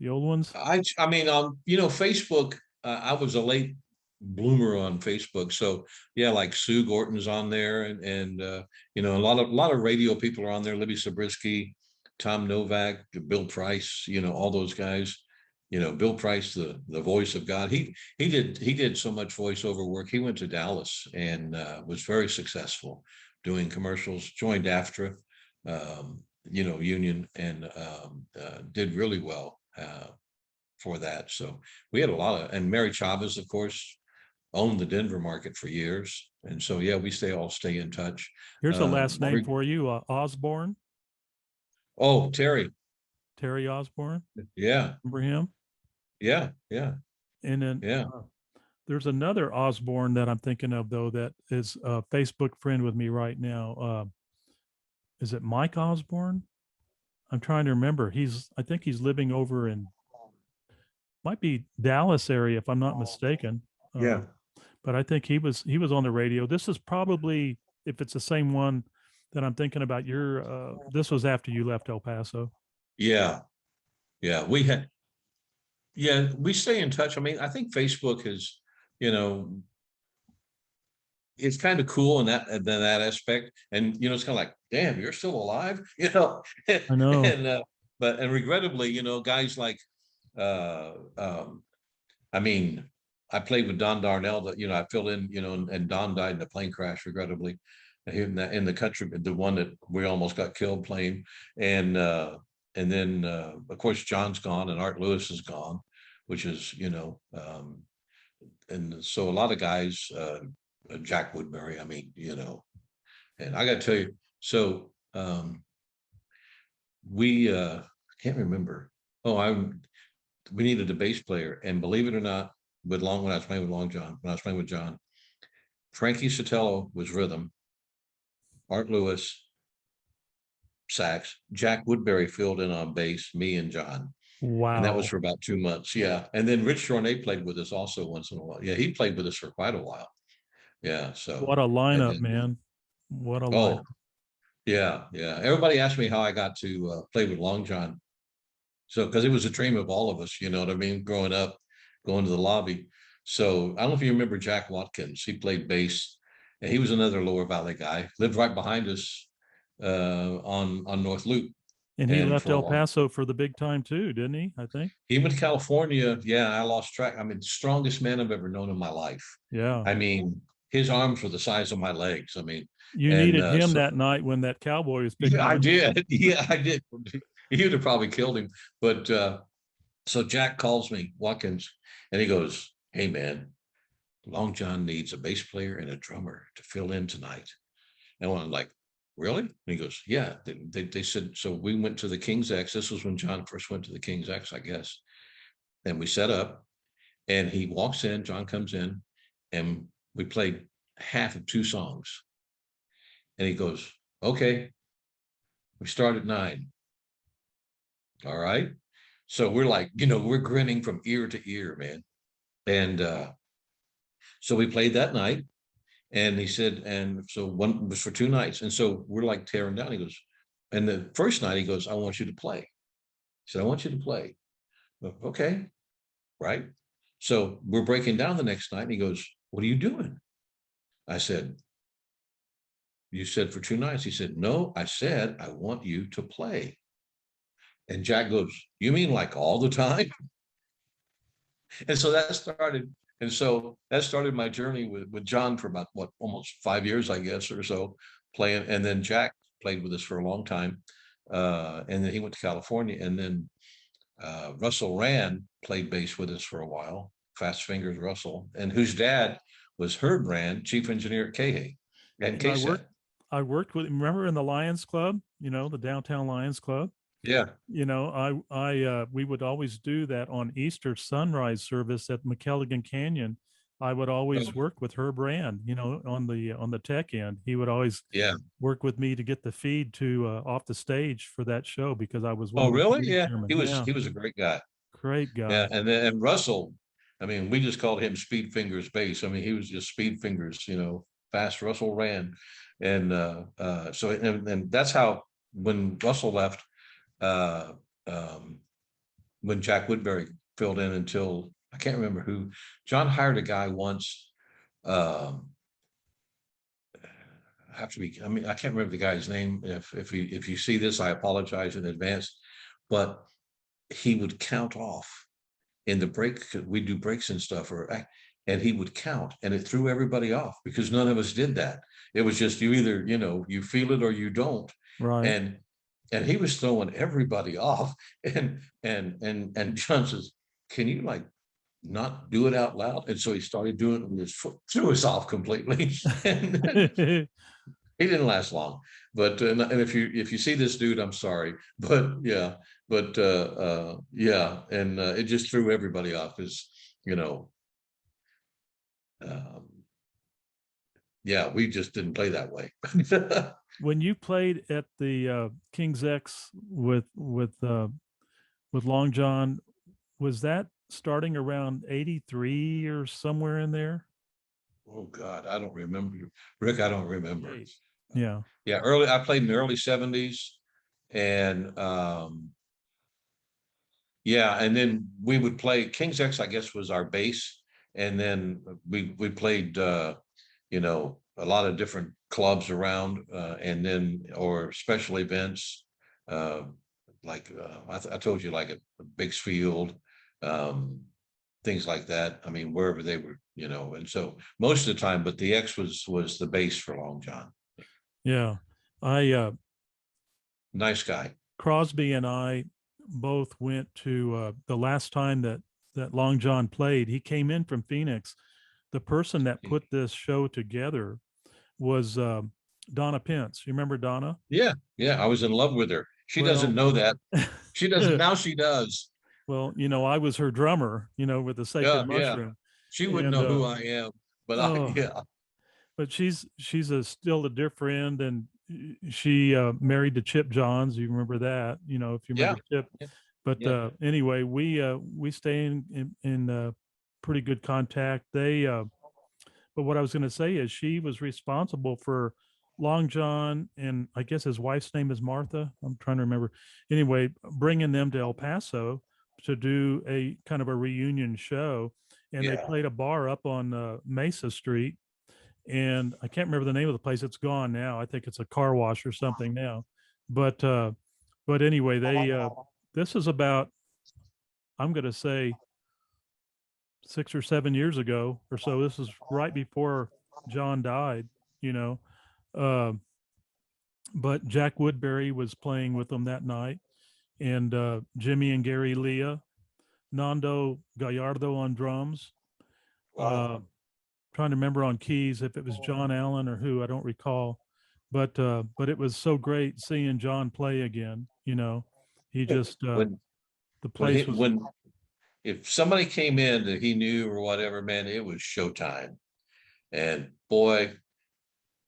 old ones? I mean, Facebook. I was a late bloomer on Facebook, so yeah, like Sue Gorton's on there, and a lot of radio people are on there. Libby Zabriskie, Tom Novak, Bill Price, all those guys. Bill Price, the voice of God. He did so much voiceover work. He went to Dallas and was very successful doing commercials. Joined AFTRA, union, and did really well for that. So we had a lot of, and Mary Chavez, of course, owned the Denver market for years. And so, yeah, we all stay in touch. Here's a last name for you, Osborne. Oh, Terry Osborne. Yeah. Remember him? Yeah. And then there's another Osborne that I'm thinking of, though, that is a Facebook friend with me right now. is it Mike Osborne? I'm trying to remember. I think he's living over in, might be Dallas area if I'm not mistaken. Yeah. But I think he was on the radio. This is probably, if it's the same one that I'm thinking about, this was after you left El Paso. Yeah. Yeah. We stay in touch. I mean, I think Facebook is, you know, it's kind of cool in that aspect. And, it's kind of like, damn, you're still alive, I know. and, and regrettably, guys like, uh, I mean, I played with Don Darnell that, I filled in, and Don died in a plane crash, regrettably, in the country, the one that we almost got killed playing. And then, of course, John's gone and Art Lewis is gone, which is, and so a lot of guys, Jack Woodbury, I mean, and I got to tell you, so I can't remember. We needed a bass player, and believe it or not, when I was playing with John, Frankie Sotelo was rhythm, Art Lewis sax, Jack Woodbury filled in on bass, me and John. And that was Wow. for about 2 months. Yeah. And then Rich Jornet played with us also once in a while. Yeah, he played with us for quite a while. Yeah. So, What a and lineup, then, man. What a lineup. oh, yeah. Yeah. Everybody asked me how I got to play with Long John. So, because it was a dream of all of us, you know what I mean? Growing up, going to the lobby. So, I don't know if you remember Jack Watkins. He played bass, and he was another Lower Valley guy, lived right behind us on North Loop. And he And left for a El long Paso for the big time too, didn't he? I think. He went to California. Yeah, I lost track. I mean, strongest man I've ever known in my life. Yeah. I mean, his arms were the size of my legs. I mean, You and needed him so that night when that cowboy was yeah, picking I on you. did. Yeah, I did. You'd have probably killed him. But so Jack calls me, Watkins, and he goes, "Hey man, Long John needs a bass player and a drummer to fill in tonight." And I'm like, "Really?" And he goes, "Yeah." They said so. We went to the King's X. This was when John first went to the King's X, I guess. And we set up. And he walks in, John comes in, and we played half of 2 songs. And he goes, "Okay, we start at 9. All right." So we're like, we're grinning from ear to ear, man. And so we played that night. And he said, and so one was for 2 nights. And so we're like tearing down. He goes, and the first night he goes, "I want you to play." He said, "I want you to play." Okay, right. So we're breaking down the next night. And he goes, "What are you doing?" I said, "You said for 2 nights." He said, "No, I said, I want you to play." And Jack goes, "You mean like all the time?" And so that started my journey with John for about almost 5 years, I guess, or so playing. And then Jack played with us for a long time. And then he went to California. And then Russell Rand played bass with us for a while, Fast Fingers Russell, and whose dad was Herb Rand, chief engineer at KHA and And KSAT. I worked with, remember in the Lions Club, the downtown Lions Club. Yeah. We would always do that on Easter sunrise service at McKelligan Canyon. I would always work with Herb Rand, on the tech end. He would always Yeah. work with me to get the feed to off the stage for that show because I was one Oh, of the really? feed Yeah. chairmen. He was Yeah, he was a great guy. great Yeah. guy. And Russell, I mean, we just called him Speed Fingers Bass. I mean, he was just Speed Fingers, fast Russell Rand. And so and that's how when Russell left, uh when Jack Woodbury filled in until I can't remember who. John hired a guy once. Um I mean, I can't remember the guy's name. If you see this, I apologize in advance. But he would count off in the break. We do breaks and stuff, and he would count, and it threw everybody off because none of us did that. It was just you either you feel it or you don't, Right. and he was throwing everybody off, and John says, "Can you like not do it out loud?" And so he started doing it with his foot, threw us off completely, and he didn't last long. But and if you see this dude, I'm sorry, but yeah, yeah, and it just threw everybody off because um, yeah, we just didn't play that way. When you played at the King's X with Long John, was that starting around 83 or somewhere in there? Oh God, I don't remember. Rick, I don't remember. Eight. Yeah. Yeah, early. I played in the early '70s, and yeah, and then we would play King's X, I guess, was our base, and then we played you know, a lot of different clubs around, and then or special events, uh, like I told you, like a Bixfield, um, things like that. I mean, wherever they were, you know, and so most of the time, but the X was the base for Long John. Yeah. I Nice guy. Crosby and I both went to the last time that Long John played. He came in from Phoenix. The person that put this show together was Donna Pence. You remember Donna? Yeah, yeah. I was in love with her. She doesn't Well, know that. She doesn't now. She does. well, I was her drummer, with the Yeah, Sacred yeah. Mushroom, She wouldn't and know who I am, but I oh, yeah. but she's still a dear friend, and she married to Chip Johns. You remember that? If you Yeah. remember Chip. Yeah. But Yeah. anyway, we stay in pretty good contact. But what I was going to say is she was responsible for Long John, and I guess his wife's name is Martha. I'm trying to remember. Anyway, bringing them to El Paso to do a kind of a reunion show, and they Yeah. played a bar up on Mesa Street, and I can't remember the name of the place. It's gone now. I think it's a car wash or something now. But anyway, they this is about, I'm going to say, 6 or 7 years ago or so. This is right before John died, you know. Uh, but Jack Woodbury was playing with them that night, and Jimmy and Gary Leah, Nando Gallardo on drums. Uh, Wow. Trying to remember on keys if it was John Allen or who, I don't recall. But it was so great seeing John play again. He just When the when he place was. when if somebody came in that he knew or whatever, man, it was showtime. And boy,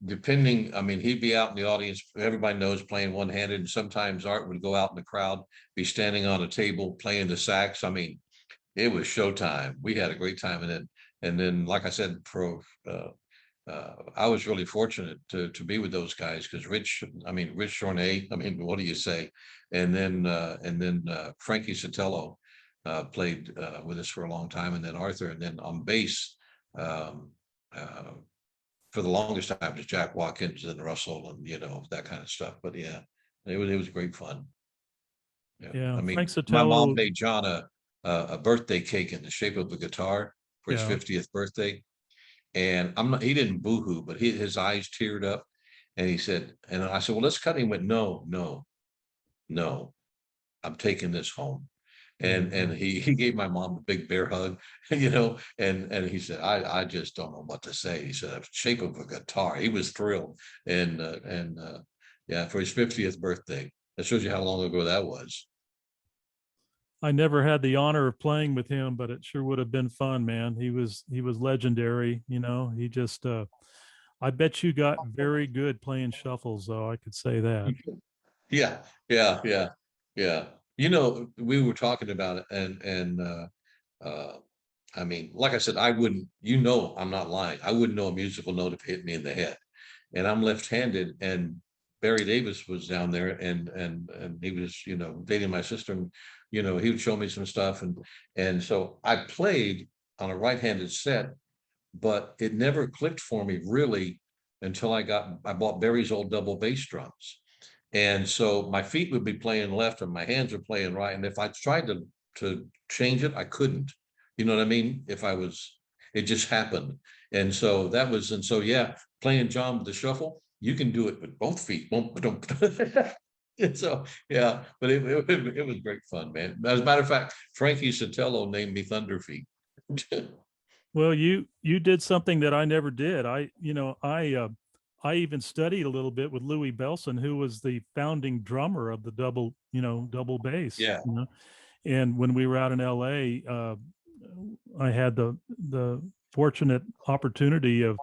depending, I mean, he'd be out in the audience, everybody knows, playing one-handed, and sometimes Art would go out in the crowd, be standing on a table playing the sax. I mean, it was showtime. We had a great time, and then like I said, I was really fortunate to be with those guys, because Rich Shornay, I mean, what do you say? And then Frankie Sotelo played with us for a long time, and then Arthur, and then on bass, um, uh, for the longest time, was Jack Watkins and Russell, and that kind of stuff. But yeah, it was great fun. Yeah, Yeah, I mean, Frank my mom Sotelo. made John a birthday cake in the shape of a guitar for his Yeah. 50th birthday. And he didn't boohoo, but his eyes teared up, and he said, and I said, well, let's cut. He went, no, no, no, I'm taking this home. And he gave my mom a big bear hug, and he said, I just don't know what to say. He said, the shape of a guitar. He was thrilled. And yeah, for his 50th birthday. That shows you how long ago that was. I never had the honor of playing with him, but it sure would have been fun, man. He was legendary. He just I bet you got very good playing shuffles, though. I could say that. Yeah, yeah, yeah, yeah. We were talking about it, and I mean, like I said, I wouldn't. I'm not lying. I wouldn't know a musical note if it hit me in the head, and I'm left-handed. And Barry Davis was down there, and he was, dating my sister, and he would show me some stuff, and so I played on a right-handed set, but it never clicked for me really until I bought Barry's old double bass drums. And so my feet would be playing left and my hands are playing right. And if I tried to change it, I couldn't. You know what I mean? It just happened. And so yeah, playing John with the shuffle, you can do it with both feet. And so yeah, but it was great fun, man. As a matter of fact, Frankie Sotelo named me Thunderfeet. Well, you did something that I never did. I even studied a little bit with Louis Belson, who was the founding drummer of the double bass. Yeah. And when we were out in LA, I had the fortunate opportunity of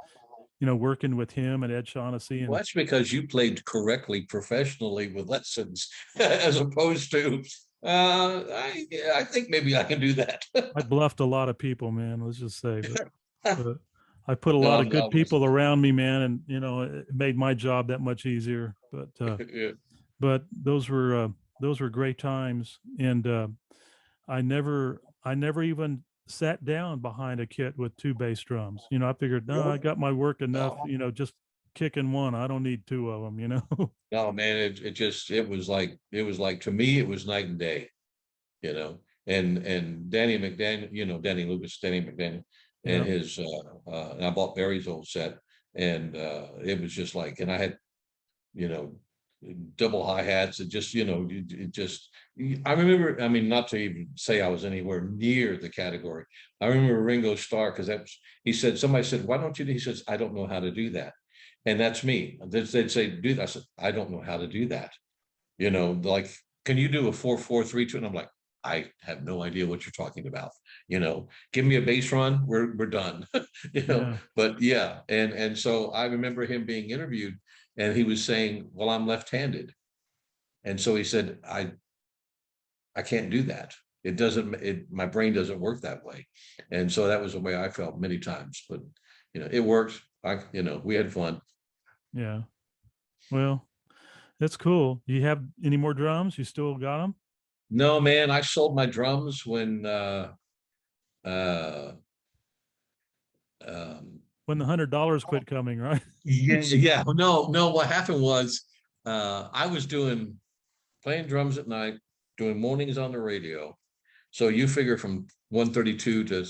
working with him and Ed Shaughnessy. And Well, that's because you played correctly professionally with lessons, as opposed to, I think maybe I can do that. I bluffed a lot of people, man. Let's just say, but I put a No, lot I'm of good not with people around me, man, and it made my job that much easier. you. But those were great times, and I never even sat down behind a kit with two bass drums. I figured, no, I got my work enough. Just kicking one. I don't need two of them. No, man, it was like to me, it was night and day, you know. And Danny McDaniel, Danny Lucas, Danny McDaniel, and Yeah. his and I bought Barry's old set, and it was just like, and I had, you know, double hi-hats. It just, it just, I remember, I mean, not to even say I was anywhere near the category. I remember Ringo Starr, because somebody said, why don't you? He says, I don't know how to do that. And that's me. They'd say, do that. I said, I don't know how to do that. Like, can you do a 4-4-3-2? And I'm like, I have no idea what you're talking about. Give me a bass run, we're done. Yeah. But yeah, and so I remember him being interviewed, and he was saying, well, I'm left-handed. And so he said, I can't do that. My brain doesn't work that way. And so that was the way I felt many times, but it worked. We had fun. Yeah. Well, that's cool. You have any more drums? You still got them? No, man, I sold my drums when uh When the $100 quit coming, right? yeah. No, what happened was I was playing drums at night, doing mornings on the radio. So you figure from 1:32 to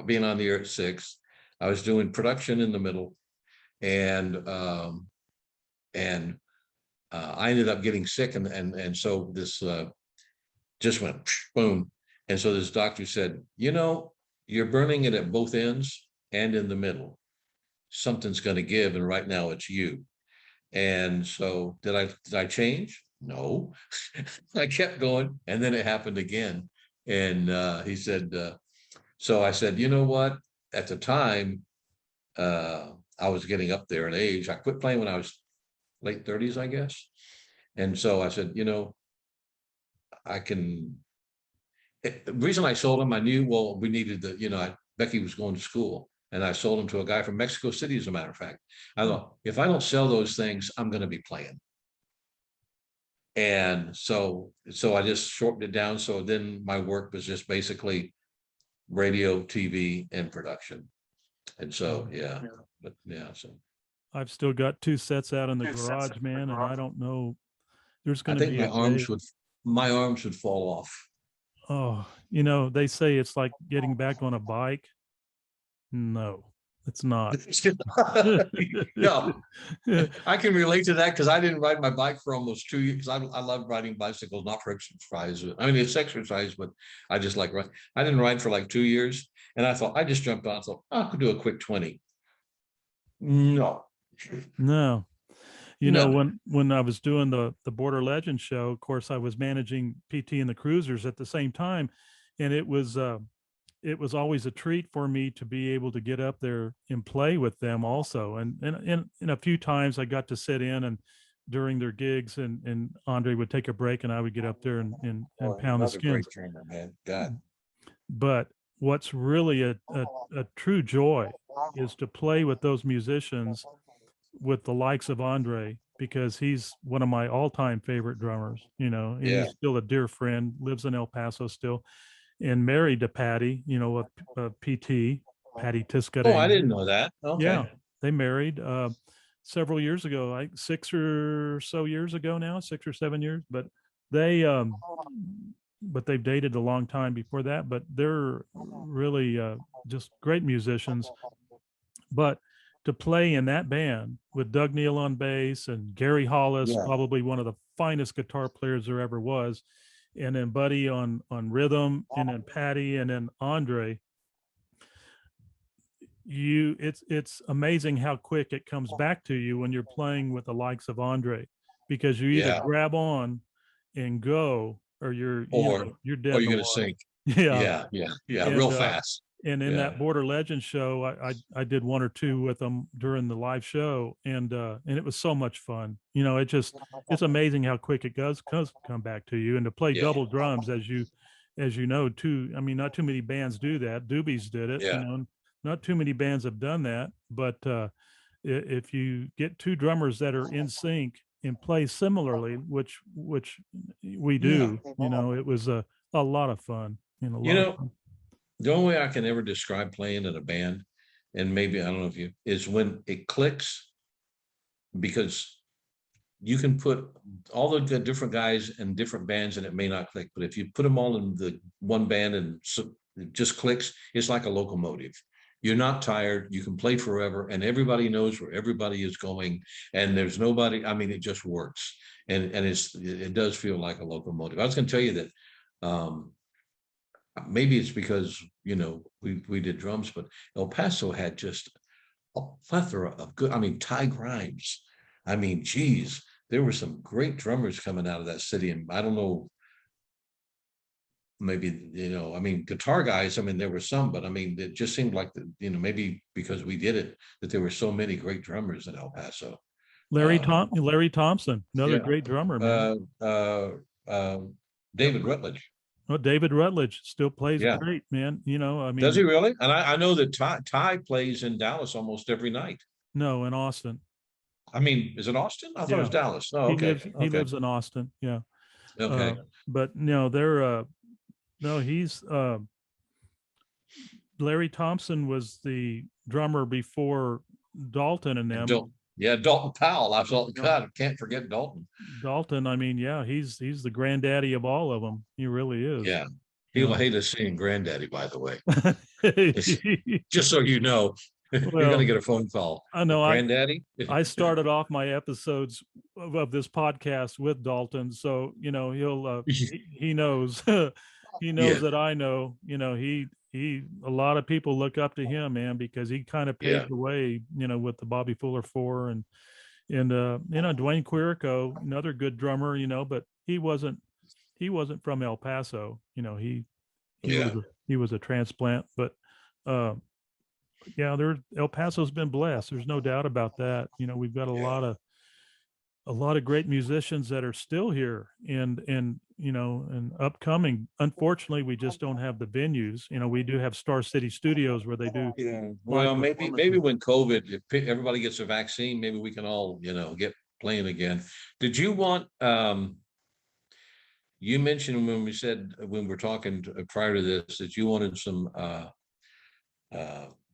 being on the air at 6, I was doing production in the middle, and I ended up getting sick, and so this just went boom. And so this doctor said, you're burning it at both ends and in the middle. Something's going to give, and right now it's you. And so did I change? No. I kept going, and then it happened again. And he said, so I said, you know what? At the time, I was getting up there in age. I quit playing when I was late 30s, I guess. And so I said, I can. The reason I sold him, I knew, well, we needed Becky was going to school, and I sold him to a guy from Mexico City, as a matter of fact. I thought, if I don't sell those things, I'm going to be playing. And so I just shortened it down. So then my work was just basically radio, TV, and production. And so, yeah. But yeah, so I've still got 2 sets out in the garage, man, and I don't know. There's I going to think be my arms would fall off. Oh, they say it's like getting back on a bike. No, it's not. No, I can relate to that, because I didn't ride my bike for almost 2 years. I love riding bicycles, not for exercise. I mean, it's exercise, but I just like ride. I didn't ride for like 2 years, and I thought, I just jumped on. I thought, I could do a quick 20. No. No. No. When I was doing the Border Legends show, of course, I was managing PT and the Cruisers at the same time, and it was always a treat for me to be able to get up there and play with them also. And a few times I got to sit in and during their gigs, and Andre would take a break and I would get up there and pound the skins. Great trainer, man. God. But what's really a true joy is to play with those musicians, with the likes of Andre, because he's one of my all-time favorite drummers, and Yeah. he's still a dear friend, lives in El Paso still, and married to Patty, a PT, Patty Tiscadena. Oh, I didn't know that. Okay. Yeah, they married several years ago, like 6 or so years ago now, 6 or 7 years, but they've dated a long time before that, but they're really just great musicians. But to play in that band with Doug Neal on bass and Gary Hollis, Yeah. probably one of the finest guitar players there ever was, and then Buddy on rhythm, and then Patty, and then Andre, it's amazing how quick it comes back to you when you're playing with the likes of Andre, because you either Yeah. grab on and go, or you're Or you're dead Or in you're the going to water. sink. Yeah. Yeah. And Real fast. And in Yeah. that Border Legends show, I did one or two with them during the live show, and it was so much fun. You know, it's amazing how quick it does come back to you. And to play Yeah. double drums, as you know, too. I mean, not too many bands do that. Doobies did it. You Yeah. know, not too many bands have done that. But if you get two drummers that are in sync and play similarly, which we Yeah. do, you know, it was a lot of fun. You know, a You lot of know, fun. the only way I can ever describe playing in a band, and maybe I don't know if you, is when it clicks, because you can put all the different guys in different bands and it may not click, but if you put them all in the one band and so it just clicks, it's like a locomotive. You're not tired, you can play forever, and everybody knows where everybody is going, and there's nobody, I mean, it just works. And it does feel like a locomotive. I was going to tell you that maybe it's because, you know, we did drums, but El Paso had just a plethora of good, I mean, Ty Grimes. I mean, geez, there were some great drummers coming out of that city. And I don't know, maybe, you know, I mean, guitar guys, I mean, there were some, but I mean, it just seemed like, you know, maybe because we did it, that there were so many great drummers in El Paso. Larry Thompson, another Yeah. great drummer, man. Uh, David Rutledge. Well, David Rutledge still plays Yeah. great, man. You know, I Does he mean, really? And I know that Ty plays in Dallas almost every night. no, in Austin. I mean, is it Austin? I thought it was Yeah. Dallas. Oh, okay. He Okay. lives in Austin. Yeah. Okay. But no, they're no, he's Larry Thompson was the drummer before Dalton and them. Yeah, Dalton Powell. I thought, God, I can't forget Dalton. Dalton, I mean, yeah, he's the granddaddy of all of them. He really is. Yeah. He'll hate us saying granddaddy, by the way. Just so you know, you're Well, going to get a phone call. I know. Granddaddy? I started off my episodes of this podcast with Dalton, so you know he knows he knows Yeah. that I know. You know he a lot of people look up to him, man, because he kind of paved Yeah. the way. You know, with the Bobby Fuller Four and you know, Dwayne Quirico, another good drummer. You know, but he wasn't from El Paso. You know, he Yeah. he was a transplant, but yeah, El Paso's been blessed. There's no doubt about that. You know, we've got a lot of great musicians that are still here and you know and upcoming. Unfortunately, we just don't have the venues. You know, we do have Star City Studios where they do. Yeah. Well, maybe when COVID, if everybody gets a vaccine, maybe we can all, you know, get playing again. Did you want you mentioned when we were talking prior to this that you wanted some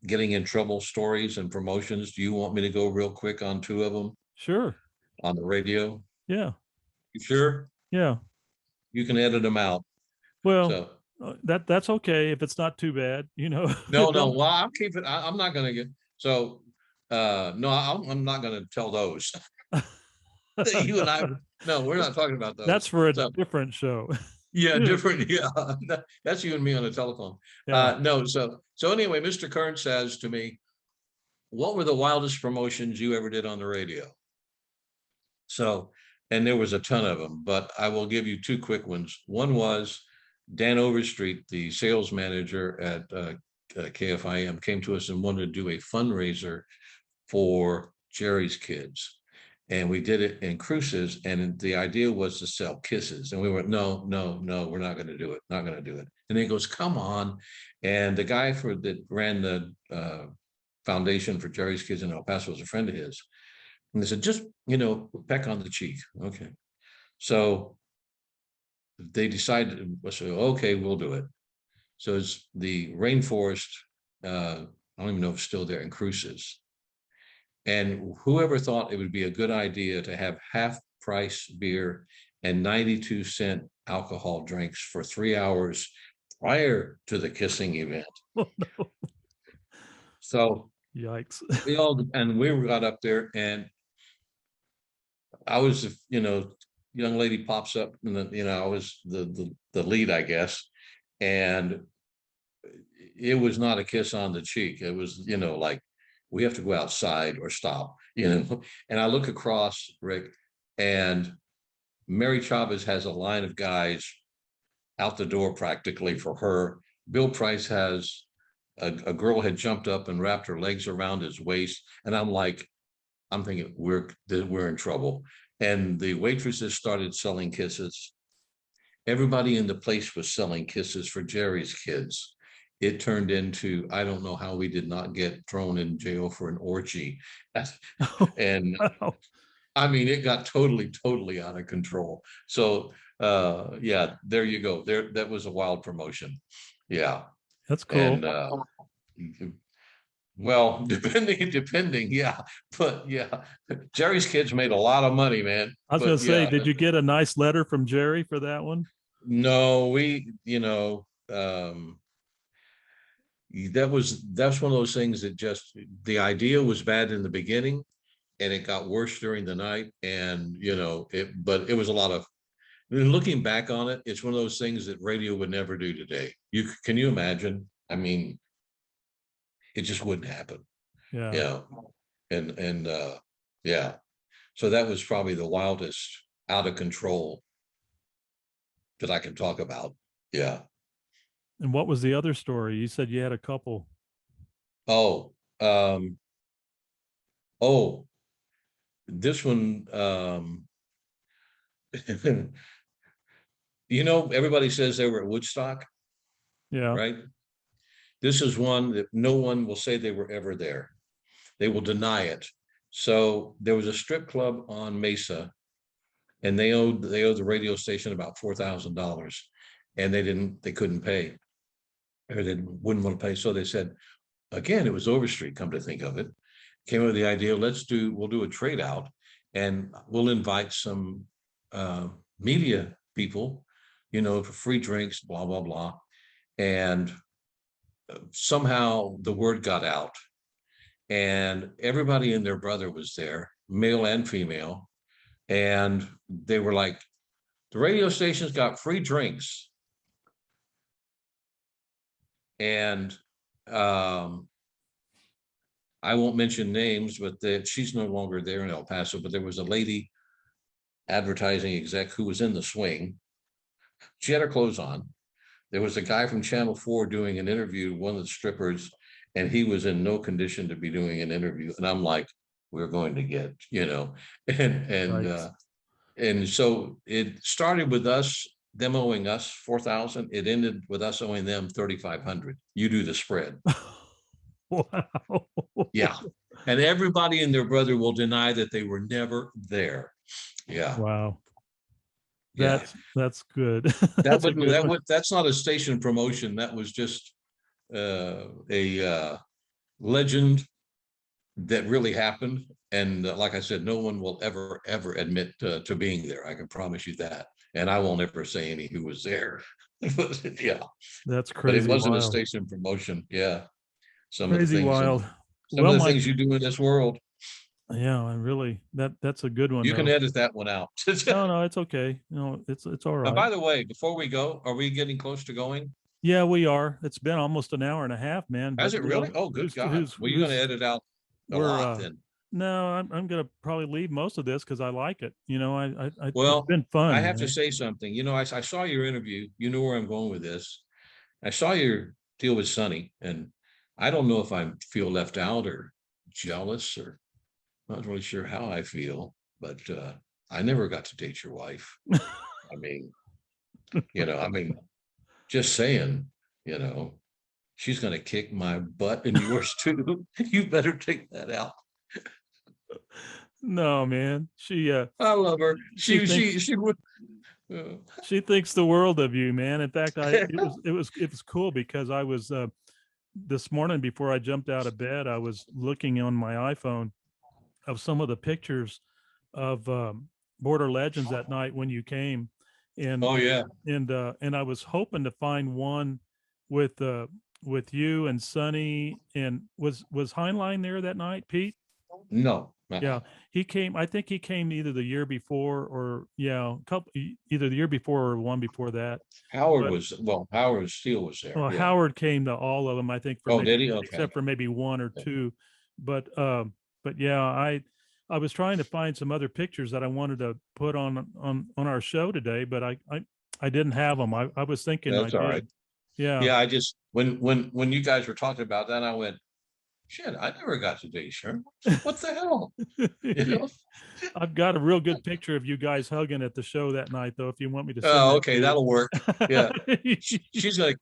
getting in trouble stories and promotions. Do you want me to go real quick on two of them Sure. on the radio? Yeah. You sure? Yeah. You can edit them out. Well, So that's okay if it's not too bad, you know. no. Well, I'm keeping. I'm not going to get. So no, I'm not going to tell those. You and I. No, we're not talking about those. That's for a different show. Yeah, different. Yeah, that's you and me on the telephone. Yeah. No, so anyway, Mr. Kern says to me, "What were the wildest promotions you ever did on the radio?" So, and there was a ton of them, but I will give you two quick ones. One was Dan Overstreet, the sales manager at KFIM, came to us and wanted to do a fundraiser for Jerry's Kids. And we did it in Cruces, and the idea was to sell kisses. And we went, no, we're not going to do it. Not going to do it. And he goes, come on. And the guy that ran the foundation for Jerry's Kids in El Paso was a friend of his. And they said, just, you know, peck on the cheek. Okay. So they decided, so, okay, we'll do it. So it's the rainforest. I don't even know if it's still there in Cruces. And whoever thought it would be a good idea to have half price beer and 92-cent alcohol drinks for 3 hours prior to the kissing event. Oh, no. So yikes. we got up there, and I was, you know, young lady pops up, and you know, I was the lead, I guess. And it was not a kiss on the cheek. It was, you know, like, we have to go outside or stop, you know. And I look across, Rick, and Mary Chavez has a line of guys out the door practically for her. Bill Price has a girl had jumped up and wrapped her legs around his waist, and I'm thinking we're in trouble. And the waitresses started selling kisses. Everybody in the place was selling kisses for Jerry's kids. It turned into, I don't know how we did not get thrown in jail for an orgy. And Wow. I mean, it got totally out of control. So yeah, there you go. That was a wild promotion. Yeah. That's cool. And well, depending, yeah. But yeah, Jerry's kids made a lot of money, man. I was But going to say, yeah, did you get a nice letter from Jerry for that one? no, that's one of those things that just, the idea was bad in the beginning and it got worse during the night. And but it was a lot of, looking back on it, it's one of those things that radio would never do today. Can you imagine? I mean, it just wouldn't happen. Yeah. Yeah. And yeah. So that was probably the wildest, out of control that I can talk about. Yeah. And what was the other story? You said you had a couple. Oh, this one, everybody says they were at Woodstock, Yeah. right? This is one that no one will say they were ever there. They will deny it. So there was a strip club on Mesa, and they owed the radio station about $4,000, and they couldn't pay, or they wouldn't want to pay. So they said, again, it was Overstreet, come to think of it, came up with the idea, we'll do a trade out, and we'll invite some media people, for free drinks, blah, blah, blah. And somehow the word got out, and everybody and their brother was there, male and female. And they were like, the radio station's got free drinks. And I won't mention names, but she's no longer there in El Paso, but there was a lady advertising exec who was in the swing. She had her clothes on. There was a guy from Channel 4 doing an interview, one of the strippers, and he was in no condition to be doing an interview. And I'm like, we're going to get, and Right. And so it started with them owing us 4,000. It ended with us owing them 3,500. You do the spread. Wow. Yeah. And everybody and their brother will deny that they were never there. Yeah. Wow. Yeah. That's good. That's a good one. That's not a station promotion. That was just a legend that really happened. And like I said, no one will ever admit to being there. I can promise you that. And I won't ever say any who was there. Yeah. That's But crazy. it wasn't wild. a station promotion. Yeah. Some Crazy of the things, wild. some of the things you do in this world. Yeah, I really that's a good one. You can though. edit that one out. No, it's okay. No, it's all right. And by the way, before we go, are we getting close to going? Yeah, we are. It's been almost an hour and a half, man. Has but, it you know, really? Oh, good who's- God. who's- Well, you're going to who's- edit out a we're, lot then. No, I'm gonna probably leave most of this because I like it. Well, it's been fun. I have to man. say something. I saw your interview. You know where I'm going with this. I saw your deal with Sonny, and I don't know if I feel left out or jealous, or not really sure how I feel, but I never got to date your wife. I mean, just saying, she's going to kick my butt and yours too. You better take that out. No, man. I love her. She would. She thinks the world of you, man. In fact, it was cool because I was this morning before I jumped out of bed, I was looking on my iPhone of some of the pictures of Border Legends that night when you came, and Oh yeah. And I was hoping to find one with you and Sonny, and was Heinlein there that night, Pete? No. Yeah, he came. I think he came either the year before or either the year before or one before that. Howard Steele was there. Well, Yeah. Howard came to all of them, I think. Did he? Okay. Except for maybe one or two, but yeah, I was trying to find some other pictures that I wanted to put on our show today, but I didn't have them. I was thinking That's all right. Yeah. Yeah, I just when you guys were talking about that, I went, shit, I never got to date Sharon. What the hell? You know? I've got a real good picture of you guys hugging at the show that night, though, if you want me to send Oh, that okay, to that'll work. Yeah. you.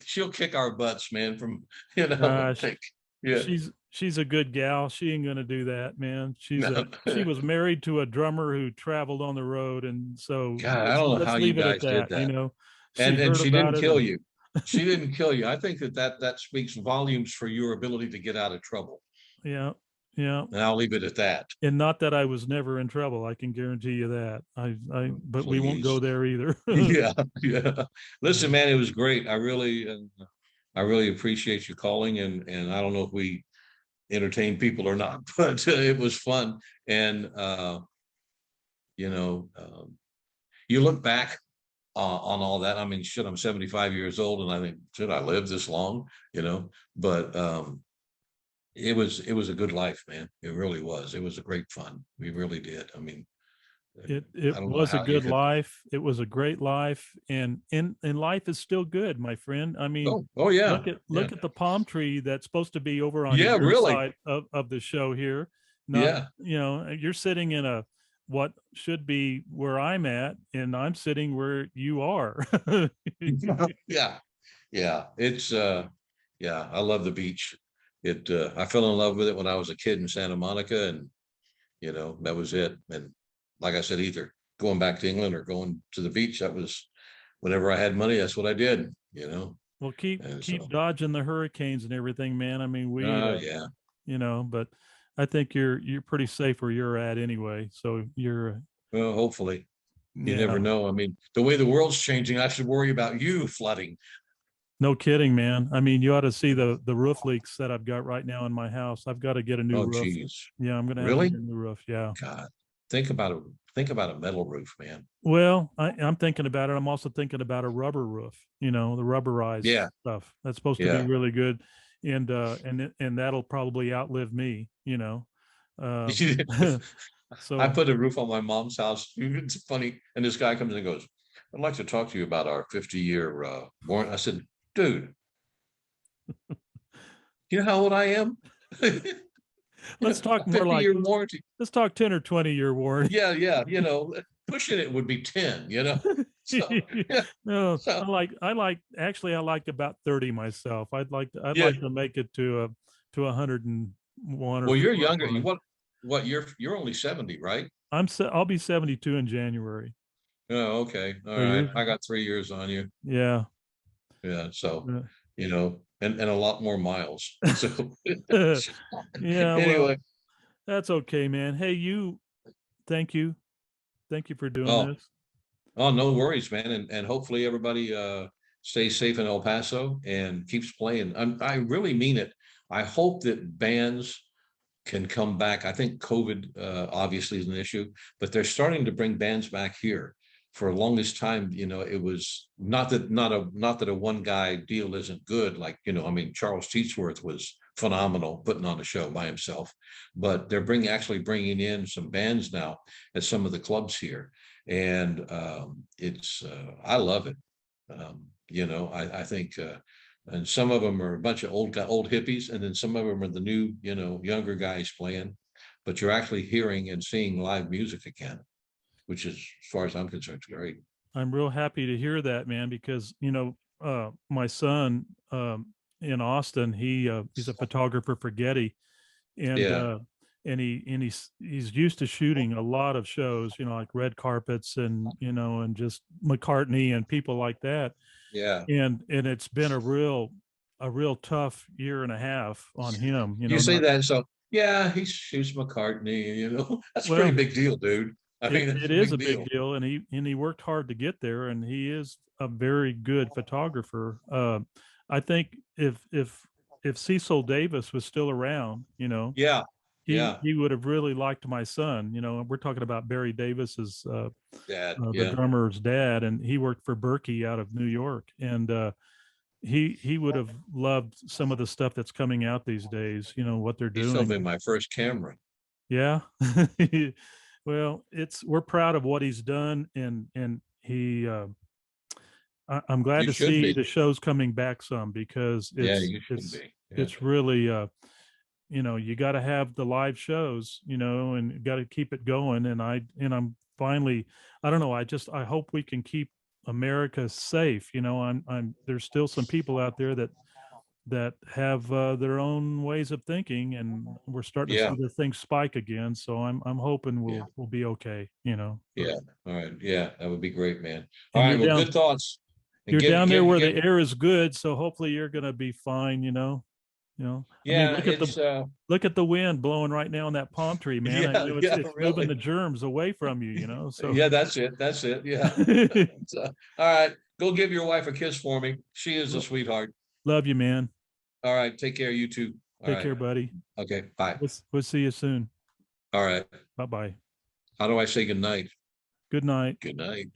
She'll kick our butts, man, from Gosh, like, yeah. she's a good gal. She ain't gonna do that, man. No. She was married to a drummer who traveled on the road, and so God, I don't know how let's you leave it at guys did that. You that. know, she And heard she about didn't it, kill and you. She didn't kill you. I think that speaks volumes for your ability to get out of trouble. yeah, yeah. And I'll leave it at that. And not that I was never in trouble. I can guarantee you that. But we won't go Please. there either. Yeah, yeah. Listen, man, it was great. I really appreciate you calling, and I don't know if we entertain people or not, but it was fun. And you know, you look back on all that. I mean, shit, I'm 75 years old, and I think, should I live this long? But it was a good life, man. It really was. It was a great fun. We really did. I mean, I It don't know was a how you good could. life. It was a great life, and life is still good, my friend. I mean, Oh yeah, yeah, look at the palm tree that's supposed to be over on yeah. your Really, side of the show here. Not, yeah, you're sitting in a what should be where I'm at, and I'm sitting where you are. yeah, yeah. It's yeah. I love the beach. I fell in love with it when I was a kid in Santa Monica, and that was it. And like I said, either going back to England or going to the beach, that was whenever I had money, that's what I did. Well, And keep so, dodging the hurricanes and everything, man. I mean, yeah. but I think you're pretty safe where you're at anyway. So Well, hopefully, you never yeah, know. I mean, the way the world's changing, I should worry about you flooding. no kidding, man. I mean, you ought to see the roof leaks that I've got right now in my house. I've got to get a new Oh, roof. geez. Yeah, I'm gonna have to Really? get a new roof. Yeah. God, think about a metal roof, man. Well, I'm thinking about it. I'm also thinking about a rubber roof. The rubberized Yeah, stuff. That's supposed to be yeah. really good, and that'll probably outlive me. Uh, I so put a roof on my mom's house. It's funny. And this guy comes in and goes, I'd like to talk to you about our 50-year warrant. I said, dude, you know how old I am? let's talk A more like 50-year warranty. let's talk 10 or 20-year warranty. Yeah, yeah. Pushing it would be 10. So, yeah. No, So, I like about 30 myself. I'd yeah. like to make it to 101 or Well, you're younger. 105. What you're only 70, right? I'll be 72 in January. Oh, okay. All So right. you're I got 3 years on you. yeah. Yeah. So, uh, and a lot more miles. So Yeah, well, anyway, that's okay, man. Hey, thank you. Thank you for doing oh, this. oh, no worries, man. And hopefully everybody stays safe in El Paso and keeps playing. I really mean it. I hope that bands can come back. I think COVID obviously is an issue, but they're starting to bring bands back here. For the longest time, it was not that a one guy deal isn't good. Like, I mean, Charles Teetsworth was phenomenal putting on a show by himself, but they're actually bringing in some bands now at some of the clubs here. And it's I love it. I think and some of them are a bunch of old hippies, and then some of them are the new, younger guys playing. But you're actually hearing and seeing live music again, which is, as far as I'm concerned, great. I'm real happy to hear that, man, because my son in Austin, he's a photographer for Getty, and Yeah, uh, he's used to shooting a lot of shows, like red carpets and just McCartney and people like that, yeah. and it's been a real tough year and a half on him. You say Not that, so yeah, he shoots McCartney. That's a pretty well. big deal, dude. I mean, It that's a is a big big deal. deal, and he worked hard to get there, and he is a very good photographer. I think if Cecil Davis was still around, Yeah, yeah, he would have really liked my son. We're talking about Barry Davis's dad. the Yeah, drummer's dad, and he worked for Berkey out of New York, and he would have loved some of the stuff that's coming out these days. What they're he filmed me doing. my first camera. Yeah. Well, we're proud of what he's done, and I'm glad You to should see be. the show's coming back some, because Yeah, you should be. Yeah. it's really, you got to have the live shows, and got to keep it going. And I'm finally, I don't know, I hope we can keep America safe. There's still some people out there that have their own ways of thinking, and we're starting to Yeah. see the thing spike again. So I'm hoping Yeah. we'll be okay. But- Yeah. All right. Yeah, that would be great, man. All and right. Well, good thoughts. And you're give down there where give. the air is good, so hopefully you're going to be fine. I mean, Yeah, it's look at the wind blowing right now on that palm tree, man. yeah, yeah, It's moving really. the germs away from you. So Yeah, that's it. That's it. Yeah. So, all right. Go give your wife a kiss for me. She is a sweetheart. love you, man. All right. Take care, you too. All Take right. care, buddy. Okay. Bye. We'll see you soon. All right. Bye bye. How do I say good night? Good night. Good night.